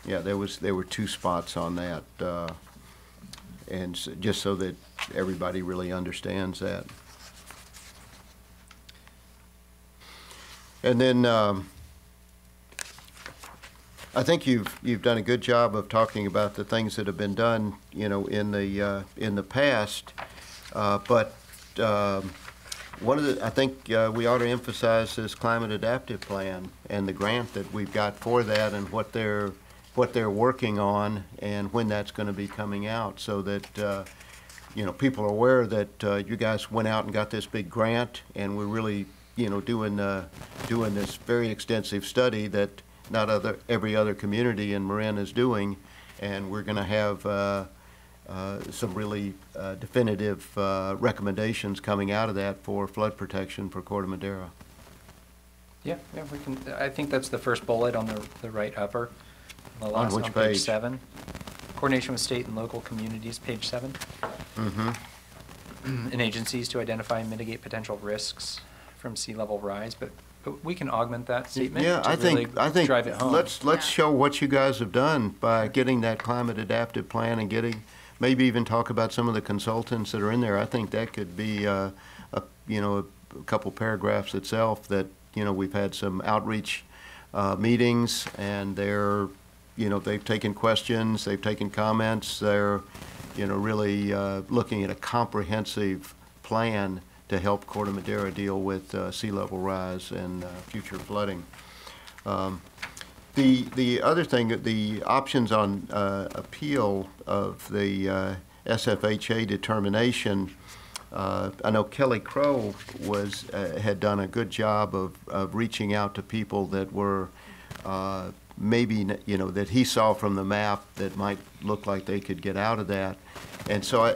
Yeah, there were 2 spots on that, and just so that everybody really understands that. And then I think you've done a good job of talking about the things that have been done, you know, in the past. But one of the, I think we ought to emphasize this climate adaptive plan and the grant that we've got for that, and what they're working on and when that's going to be coming out, so that you know, people are aware that you guys went out and got this big grant, and we're really, you know, doing this very extensive study that not every other community in Marin is doing, and we're going to have some really definitive recommendations coming out of that for flood protection for Corte Madera. Yeah, we can, I think that's the first bullet on the right upper. The last, which on page? 7. Coordination with state and local communities, page 7. Mm-hmm. And agencies to identify and mitigate potential risks from sea level rise, but we can augment that statement Yeah, to I really think drive it home. let's show what you guys have done by getting that climate adaptive plan, and maybe even talk about some of the consultants that are in there. I think that could be a couple paragraphs itself. That, you know, we've had some outreach meetings, and they've taken questions, they've taken comments, they're, you know, really looking at a comprehensive plan to help Corte Madera deal with sea level rise and future flooding. The other thing, the options on appeal of the SFHA determination, I know Kelly Crow had done a good job of reaching out to people that were maybe, you know, that he saw from the map that might look like they could get out of that. And so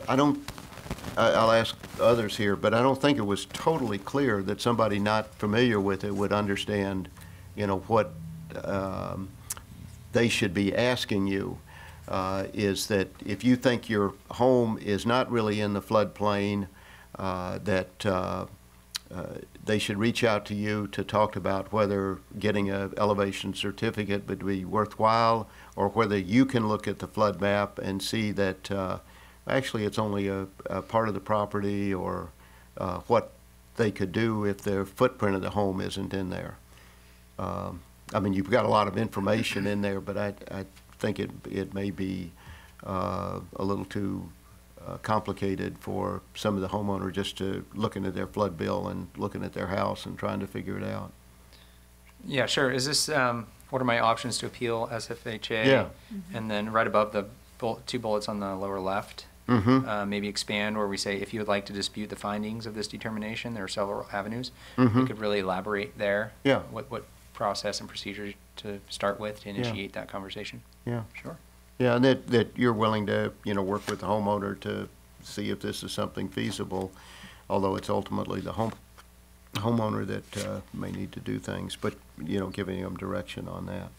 I'll ask others here, but I don't think it was totally clear that somebody not familiar with it would understand, you know, what they should be asking you. Is that if you think your home is not really in the floodplain, that they should reach out to you to talk about whether getting an elevation certificate would be worthwhile, or whether you can look at the flood map and see that actually it's only a part of the property, or what they could do if the footprint of the home isn't in there. I mean, you've got a lot of information in there, but I think it may be a little too complicated for some of the homeowner just to looking at their flood bill and looking at their house and trying to figure it out. Yeah, sure. Is this, what are my options to appeal SFHA? Yeah. And then right above the 2 bullets on the lower left, maybe expand where we say, if you would like to dispute the findings of this determination, there are several avenues. We could really elaborate there. Yeah. What process and procedure to start with to initiate that conversation. Yeah. Sure. Yeah, and that you're willing to, work with the homeowner to see if this is something feasible, although it's ultimately the homeowner that may need to do things, but, giving them direction on that.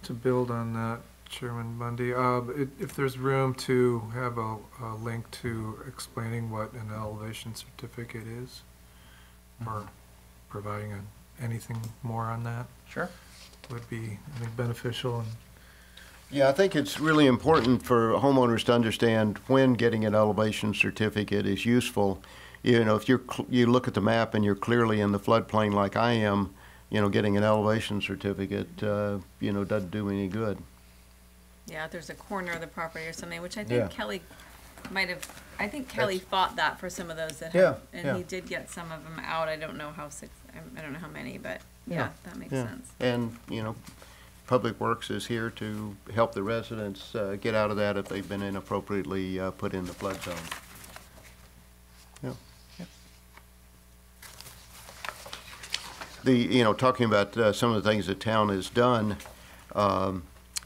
To build on that, Chairman Bundy, if there's room to have a link to explaining what an elevation certificate is, or providing anything more on that, Sure. would be, I think, beneficial. And Yeah, I think it's really important for homeowners to understand when getting an elevation certificate is useful. If you look at the map and you're clearly in the floodplain like I am, getting an elevation certificate, doesn't do any good. Yeah, if there's a corner of the property or something, which I Yeah. think Kelly might have, I think Kelly fought that for some of those that Yeah, have, and yeah. he did get some of them out. I don't know I don't know how many, but yeah, that makes Yeah. sense. And, Public Works is here to help the residents get out of that if they've been inappropriately put in the flood zone. Yeah. Talking about some of the things the town has done,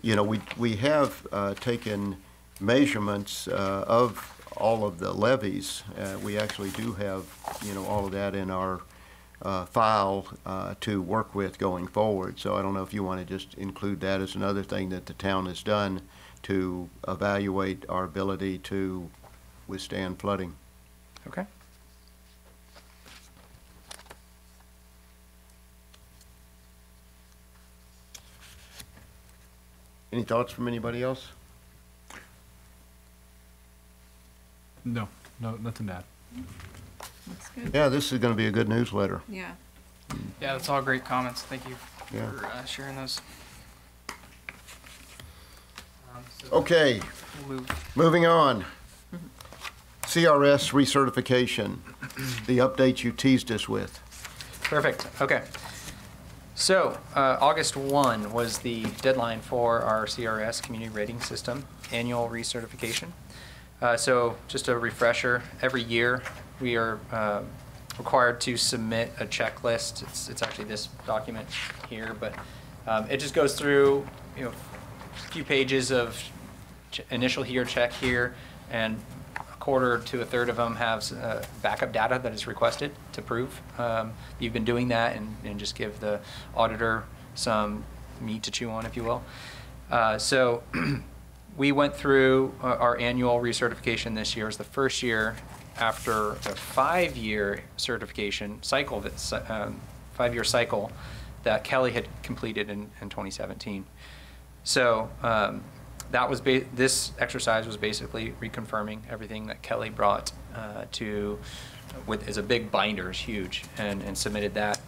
we have taken measurements of all of the levees. We actually do have, all of that in our file to work with going forward. So I don't know if you want to just include that as another thing that the town has done to evaluate our ability to withstand flooding. Okay. Any thoughts from anybody else? No, nothing to add. Looks good. Yeah, this is going to be a good newsletter. Yeah. Yeah, that's all great comments. Thank you Yeah. for sharing those. Okay, We'll move. moving on. CRS recertification, the update you teased us with. Perfect. Okay. So, August 1 was the deadline for our CRS Community Rating System annual recertification. So, just a refresher, every year we are required to submit a checklist. It's actually this document here, but it just goes through, a few pages of initial here, check here, and a quarter to a third of them have backup data that is requested to prove you've been doing that, and just give the auditor some meat to chew on, if you will. So we went through our annual recertification this year. It was the first year after a 5-year certification cycle, 5-year cycle that Kelly had completed in 2017. So that was this exercise was basically reconfirming everything that Kelly brought as a big binder, it's huge, and submitted that.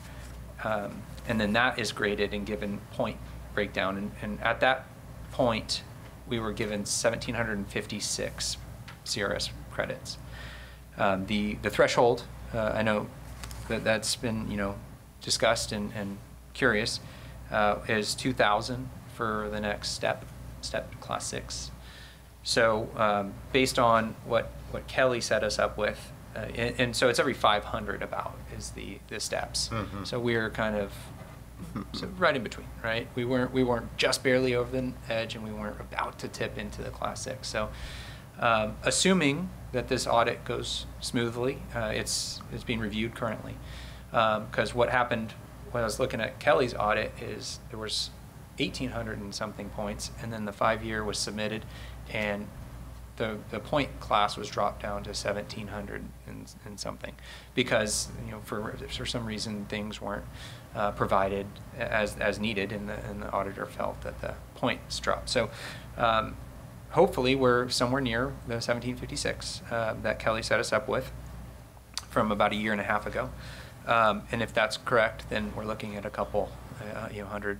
And then that is graded and given point breakdown. And at that point, we were given 1,756 CRS credits. The threshold, I know that's been discussed and curious, is 2,000 for the next step class 6. So based on what Kelly set us up with, and so it's every 500 about is the steps. Mm-hmm. So we're kind of right in between, right? We weren't just barely over the edge, and we weren't about to tip into the class 6. So assuming that this audit goes smoothly, it's being reviewed currently, because what happened when I was looking at Kelly's audit is there was 1,800 and something points, and then the 5-year was submitted, and the point class was dropped down to 1,700 and something, because for some reason things weren't provided as needed, and the auditor felt that the points dropped. So hopefully we're somewhere near the 1,756 that Kelly set us up with from about 1.5 years ago. And if that's correct, then we're looking at a couple 100+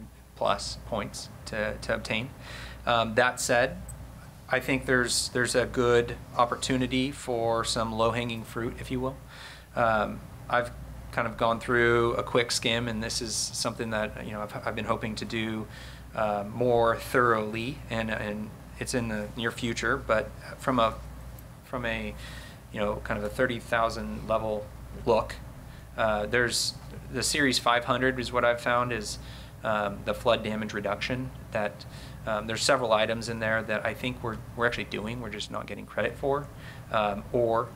points to obtain. That said, I think there's a good opportunity for some low-hanging fruit, if you will. I've kind of gone through a quick skim, and this is something that I've been hoping to do more thoroughly, and it's in the near future. But from a kind of a 30,000 level look. There's the Series 500 is what I've found is the flood damage reduction. That there's several items in there that I think we're actually doing. We're just not getting credit for, or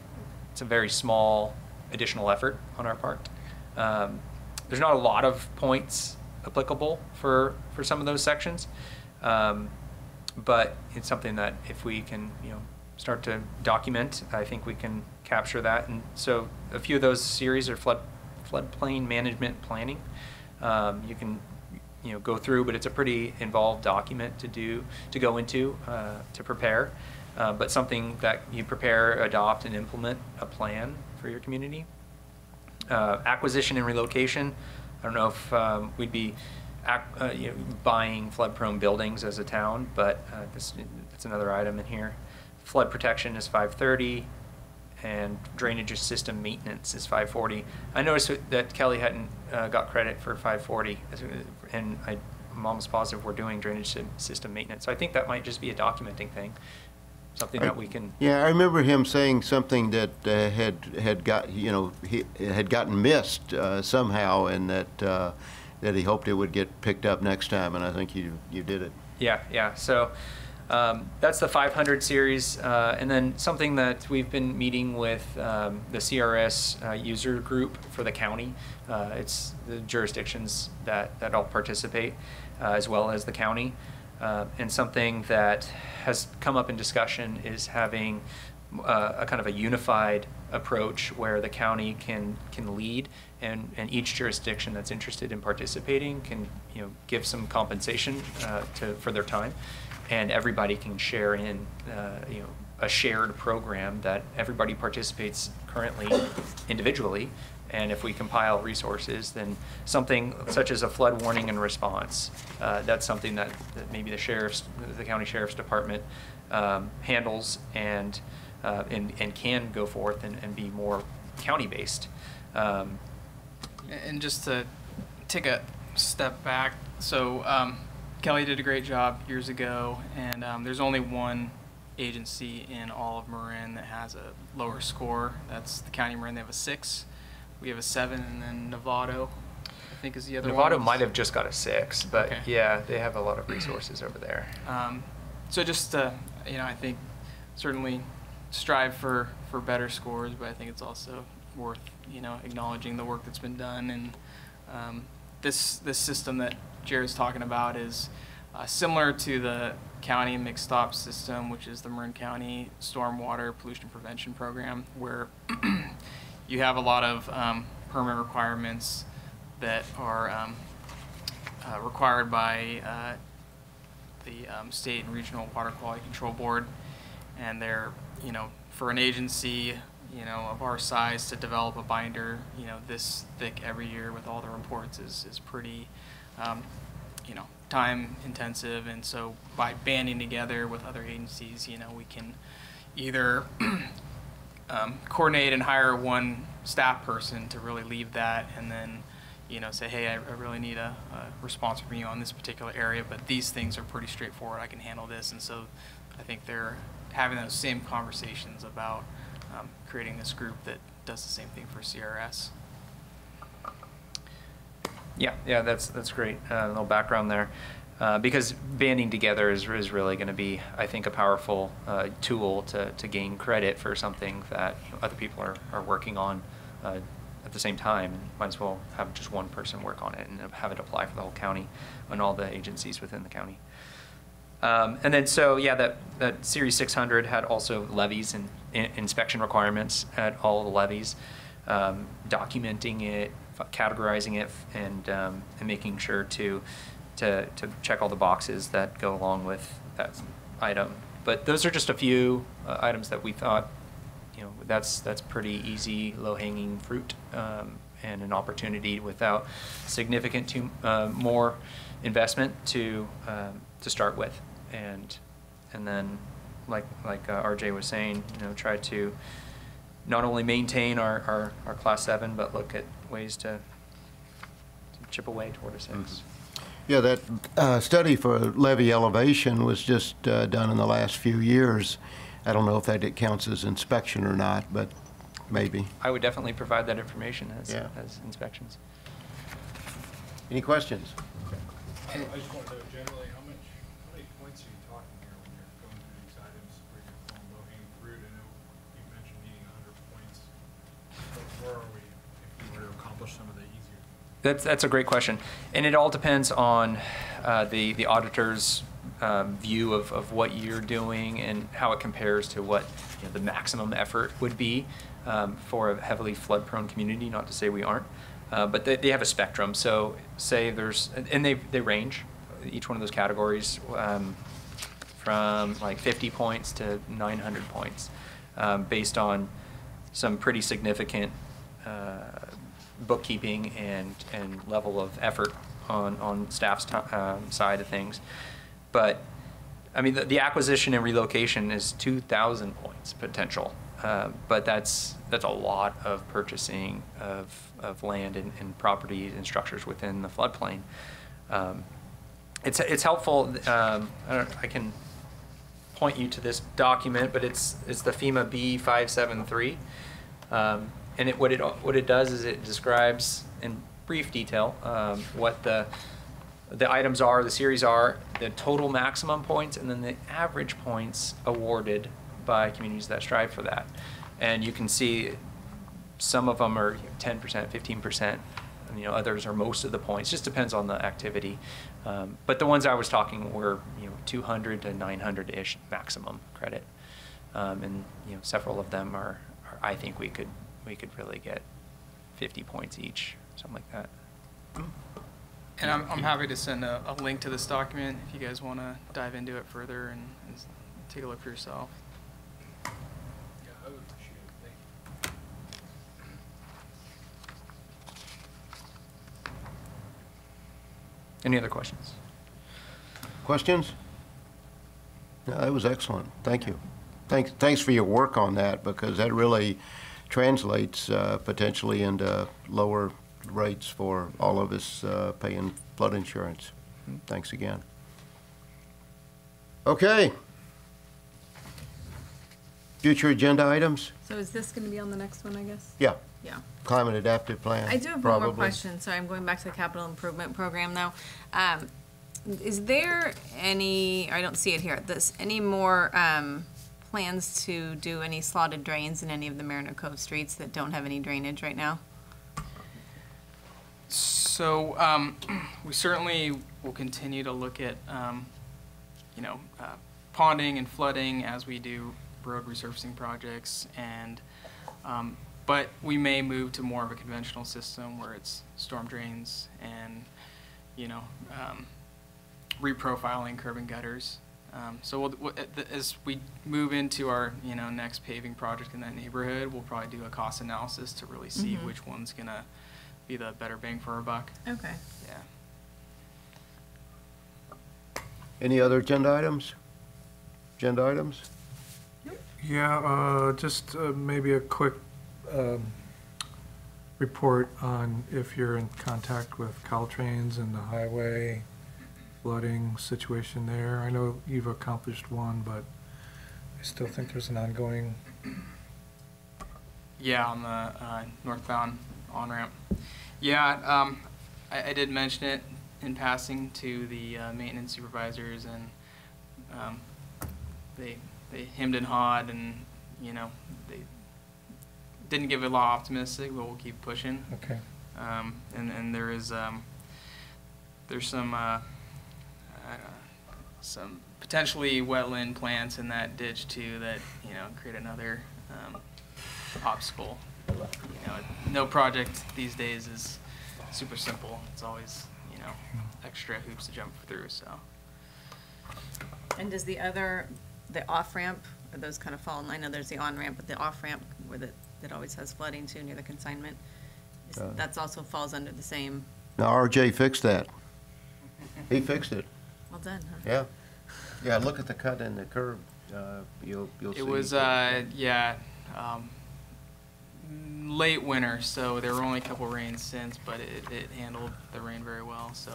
it's a very small additional effort on our part. There's not a lot of points applicable for some of those sections, but it's something that if we can start to document, I think we can capture that. And so a few of those series are floodplain management planning. You can go through, but it's a pretty involved document to go into, to prepare. But something that you prepare, adopt, and implement a plan for your community. Acquisition and relocation. I don't know if we'd be buying flood-prone buildings as a town, but that's another item in here. Flood protection is 530, and drainage system maintenance is 540. I noticed that Kelly hadn't got credit for 540, and I'm almost positive we're doing drainage system maintenance. So I think that might just be a documenting thing, something that we can. Yeah, I remember him saying something that had gotten missed somehow, and that he hoped it would get picked up next time, and I think you did it. Yeah. So that's the 500 series, and then something that we've been meeting with the CRS user group for the county. It's the jurisdictions that all participate, as well as the county. And something that has come up in discussion is having a kind of a unified approach where the county can lead, and each jurisdiction that's interested in participating can give some compensation for their time, and everybody can share in a shared program that everybody participates currently individually. And if we compile resources, then something such as a flood warning and response, that's something that maybe the county sheriff's department handles and can go forth and be more county-based. And just to take a step back, so Kelly did a great job years ago, and there's only one agency in all of Marin that has a lower score. That's the County of Marin. They have a 6. We have a 7, and then Novato, I think, is the other one. Novato might have just got a 6, but okay. Yeah, they have a lot of resources over there. So just I think certainly strive for better scores, but I think it's also worth acknowledging the work that's been done. And this system that Jared's talking about is similar to the county mixed stop system, which is the Marin County Stormwater Pollution Prevention Program, where you have a lot of permit requirements that are required by the state and regional water quality control board, and they're for an agency of our size to develop a binder this thick every year with all the reports is pretty time intensive. And so by banding together with other agencies, we can either coordinate and hire one staff person to really lead that, and then say, hey, I really need a response from you on this particular area, but these things are pretty straightforward, I can handle this. And so I think they're having those same conversations about creating this group that does the same thing for CRS. Yeah, that's great. A little background there. Because banding together is really going to be, I think, a powerful tool to gain credit for something that other people are working on at the same time. And might as well have just one person work on it and have it apply for the whole county and all the agencies within the county. And then so, yeah, that Series 600 had also levies and inspection requirements at all the levies, documenting it, categorizing it, and making sure to check all the boxes that go along with that item. But those are just a few items that we thought, that's pretty easy, low-hanging fruit, and an opportunity without significant more investment to start with, and then like RJ was saying, try to not only maintain our Class 7, but look at ways to chip away toward a 6. Mm-hmm. Yeah, that study for levee elevation was just done in the last few years. I don't know if that counts as inspection or not, but maybe. I would definitely provide that information Yeah. as inspections. Any questions? I just want to know generally, how many points are you talking here when you're going through these items where you're pulling low-hanging fruit? I know you mentioned needing 100 points, but where are we if we were to accomplish some of the easier? That's a great question, and it all depends on the auditor's view of what you're doing and how it compares to what the maximum effort would be for a heavily flood-prone community. Not to say we aren't, but they have a spectrum. So say there's, and they range, each one of those categories, from like 50 points to 900 points, based on some pretty significant bookkeeping and level of effort on staff's side of things. But I mean, the acquisition and relocation is 2,000 points potential, but that's a lot of purchasing of land and property and structures within the floodplain. It's helpful. I can point you to this document, but it's the FEMA B573. And what it does is it describes in brief detail what the items are, the series are, the total maximum points, and then the average points awarded by communities that strive for that. And you can see some of them are 10%, 15%, and others are most of the points. Just depends on the activity. But the ones I was talking were 200 to 900-ish maximum credit, and several of them are I think we could really get 50 points each, something like that. And I'm happy to send a link to this document if you guys want to dive into it further and take a look for yourself. Yeah, I would appreciate it. Thank you. Any other questions? Questions? No, that was excellent. Thank you. Thanks for your work on that, because that really translates potentially into lower rates for all of us paying flood insurance. Thanks again. Okay. Future agenda items? So is this going to be on the next one, I guess? Yeah. Yeah. Climate adaptive plan. I do have probably. one more question. Sorry, I'm going back to the capital improvement program though. Is there any, I don't see it here, any more plans to do any slotted drains in any of the Mariner Cove streets that don't have any drainage right now? So we certainly will continue to look at ponding and flooding as we do road resurfacing projects, and but we may move to more of a conventional system where it's storm drains and reprofiling curb and gutters. So as we move into our next paving project in that neighborhood, we'll probably do a cost analysis to really see which one's gonna be the better bang for our buck. Okay. Yeah. Any other agenda items? Agenda items? Yeah, just maybe a quick report on if you're in contact with Caltrains and the highway flooding situation there. I know you've accomplished one, but I still think there's an ongoing. Yeah, on the northbound on-ramp. Yeah, I did mention it in passing to the maintenance supervisors, and they hemmed and hawed, and they didn't give a lot optimistic, but we'll keep pushing. Okay. And there is there's some potentially wetland plants in that ditch too that create another obstacle. No project these days is super simple. It's always extra hoops to jump through. So. And does the off-ramp, or those kind of fall in line? I know there's the on-ramp, but the off-ramp where that always has flooding too near the consignment, that's also falls under the same. Now, RJ fixed that. He fixed it. Well done, huh? Yeah. Yeah, look at the cut in the curb. You'll see. It was, late winter, so there were only a couple rains since, but it handled the rain very well. So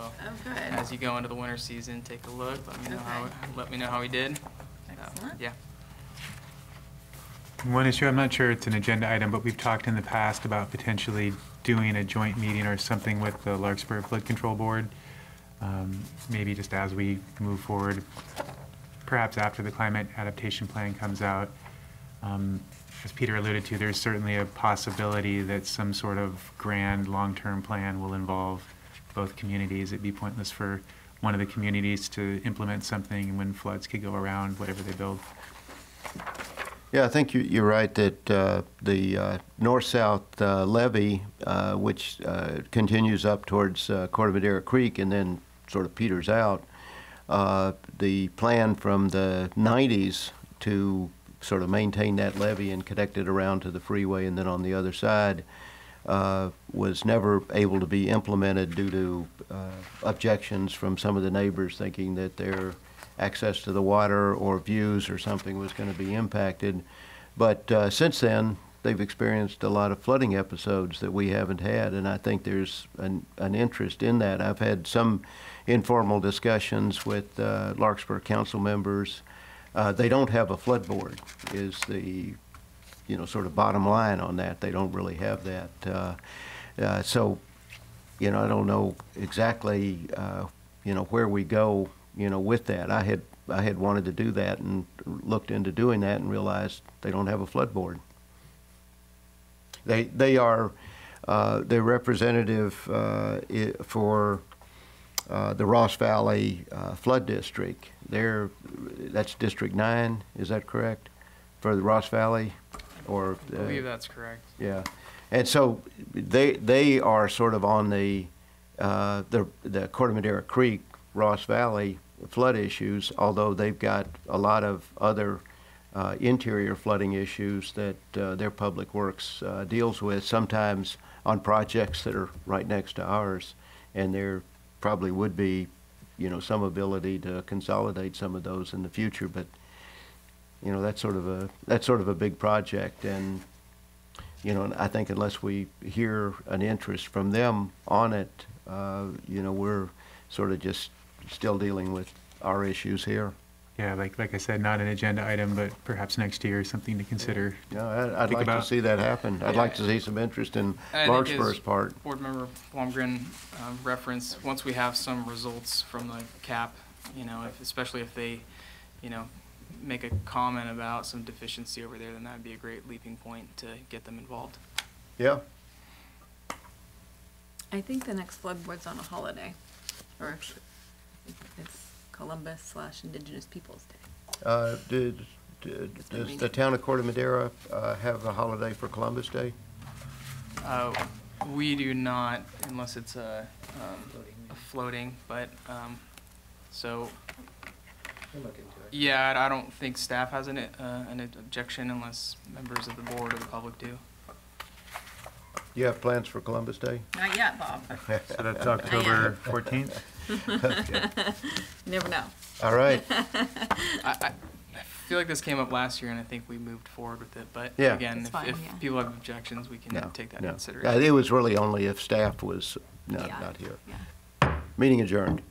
as you go into the winter season, take a look. Let me know how he did. Excellent. Yeah. One issue, I'm not sure it's an agenda item, but we've talked in the past about potentially doing a joint meeting or something with the Larkspur Flood Control Board. Maybe just as we move forward, perhaps after the climate adaptation plan comes out. As Peter alluded to, there's certainly a possibility that some sort of grand long-term plan will involve both communities. It'd be pointless for one of the communities to implement something when floods could go around whatever they build. Yeah, I think you're right that the north-south levee, which continues up towards Corte Madera Creek and then sort of peters out, the plan from the 90s to sort of maintain that levee and connect it around to the freeway and then on the other side was never able to be implemented due to objections from some of the neighbors thinking that their access to the water or views or something was going to be impacted. But since then, they've experienced a lot of flooding episodes that we haven't had, and I think there's an interest in that. I've had some informal discussions with Larkspur council members. They don't have a flood board, is the sort of bottom line on that. They don't really have that. So, I don't know exactly, where we go, with that. I had wanted to do that and looked into doing that and realized they don't have a flood board. They are the representative for the Ross Valley Flood District. That's District 9, is that correct? For the Ross Valley? Or I believe that's correct. Yeah. And so they are sort of on the Corte Madera Creek, Ross Valley flood issues, although they've got a lot of other interior flooding issues that their public works deals with, sometimes on projects that are right next to ours, and there probably would be some ability to consolidate some of those in the future, but that's sort of a big project, and I think unless we hear an interest from them on it, we're sort of just still dealing with our issues here. Yeah, like I said, not an agenda item, but perhaps next year something to consider. Yeah, I'd like to see that happen. I'd like to see some interest in Larkspur's part. Board Member Blomgren referenced, once we have some results from the CAP, especially if they, make a comment about some deficiency over there, then that'd be a great leaping point to get them involved. Yeah. I think the next flood board's on a holiday, or it's Columbus/Indigenous Peoples Day. Does the town of Corte Madera have a holiday for Columbus Day? We do not, unless it's a floating, but so. Yeah, I don't think staff has an objection unless members of the board or the public do. You have plans for Columbus Day? Not yet, Bob. So that's October 14th? Okay. You never know. All right. I feel like this came up last year, and I think we moved forward with it. But Yeah. again, It's fine, if yeah. people have objections, we can take that into Yeah, consideration. it was really only if staff was not here. Yeah. Meeting adjourned.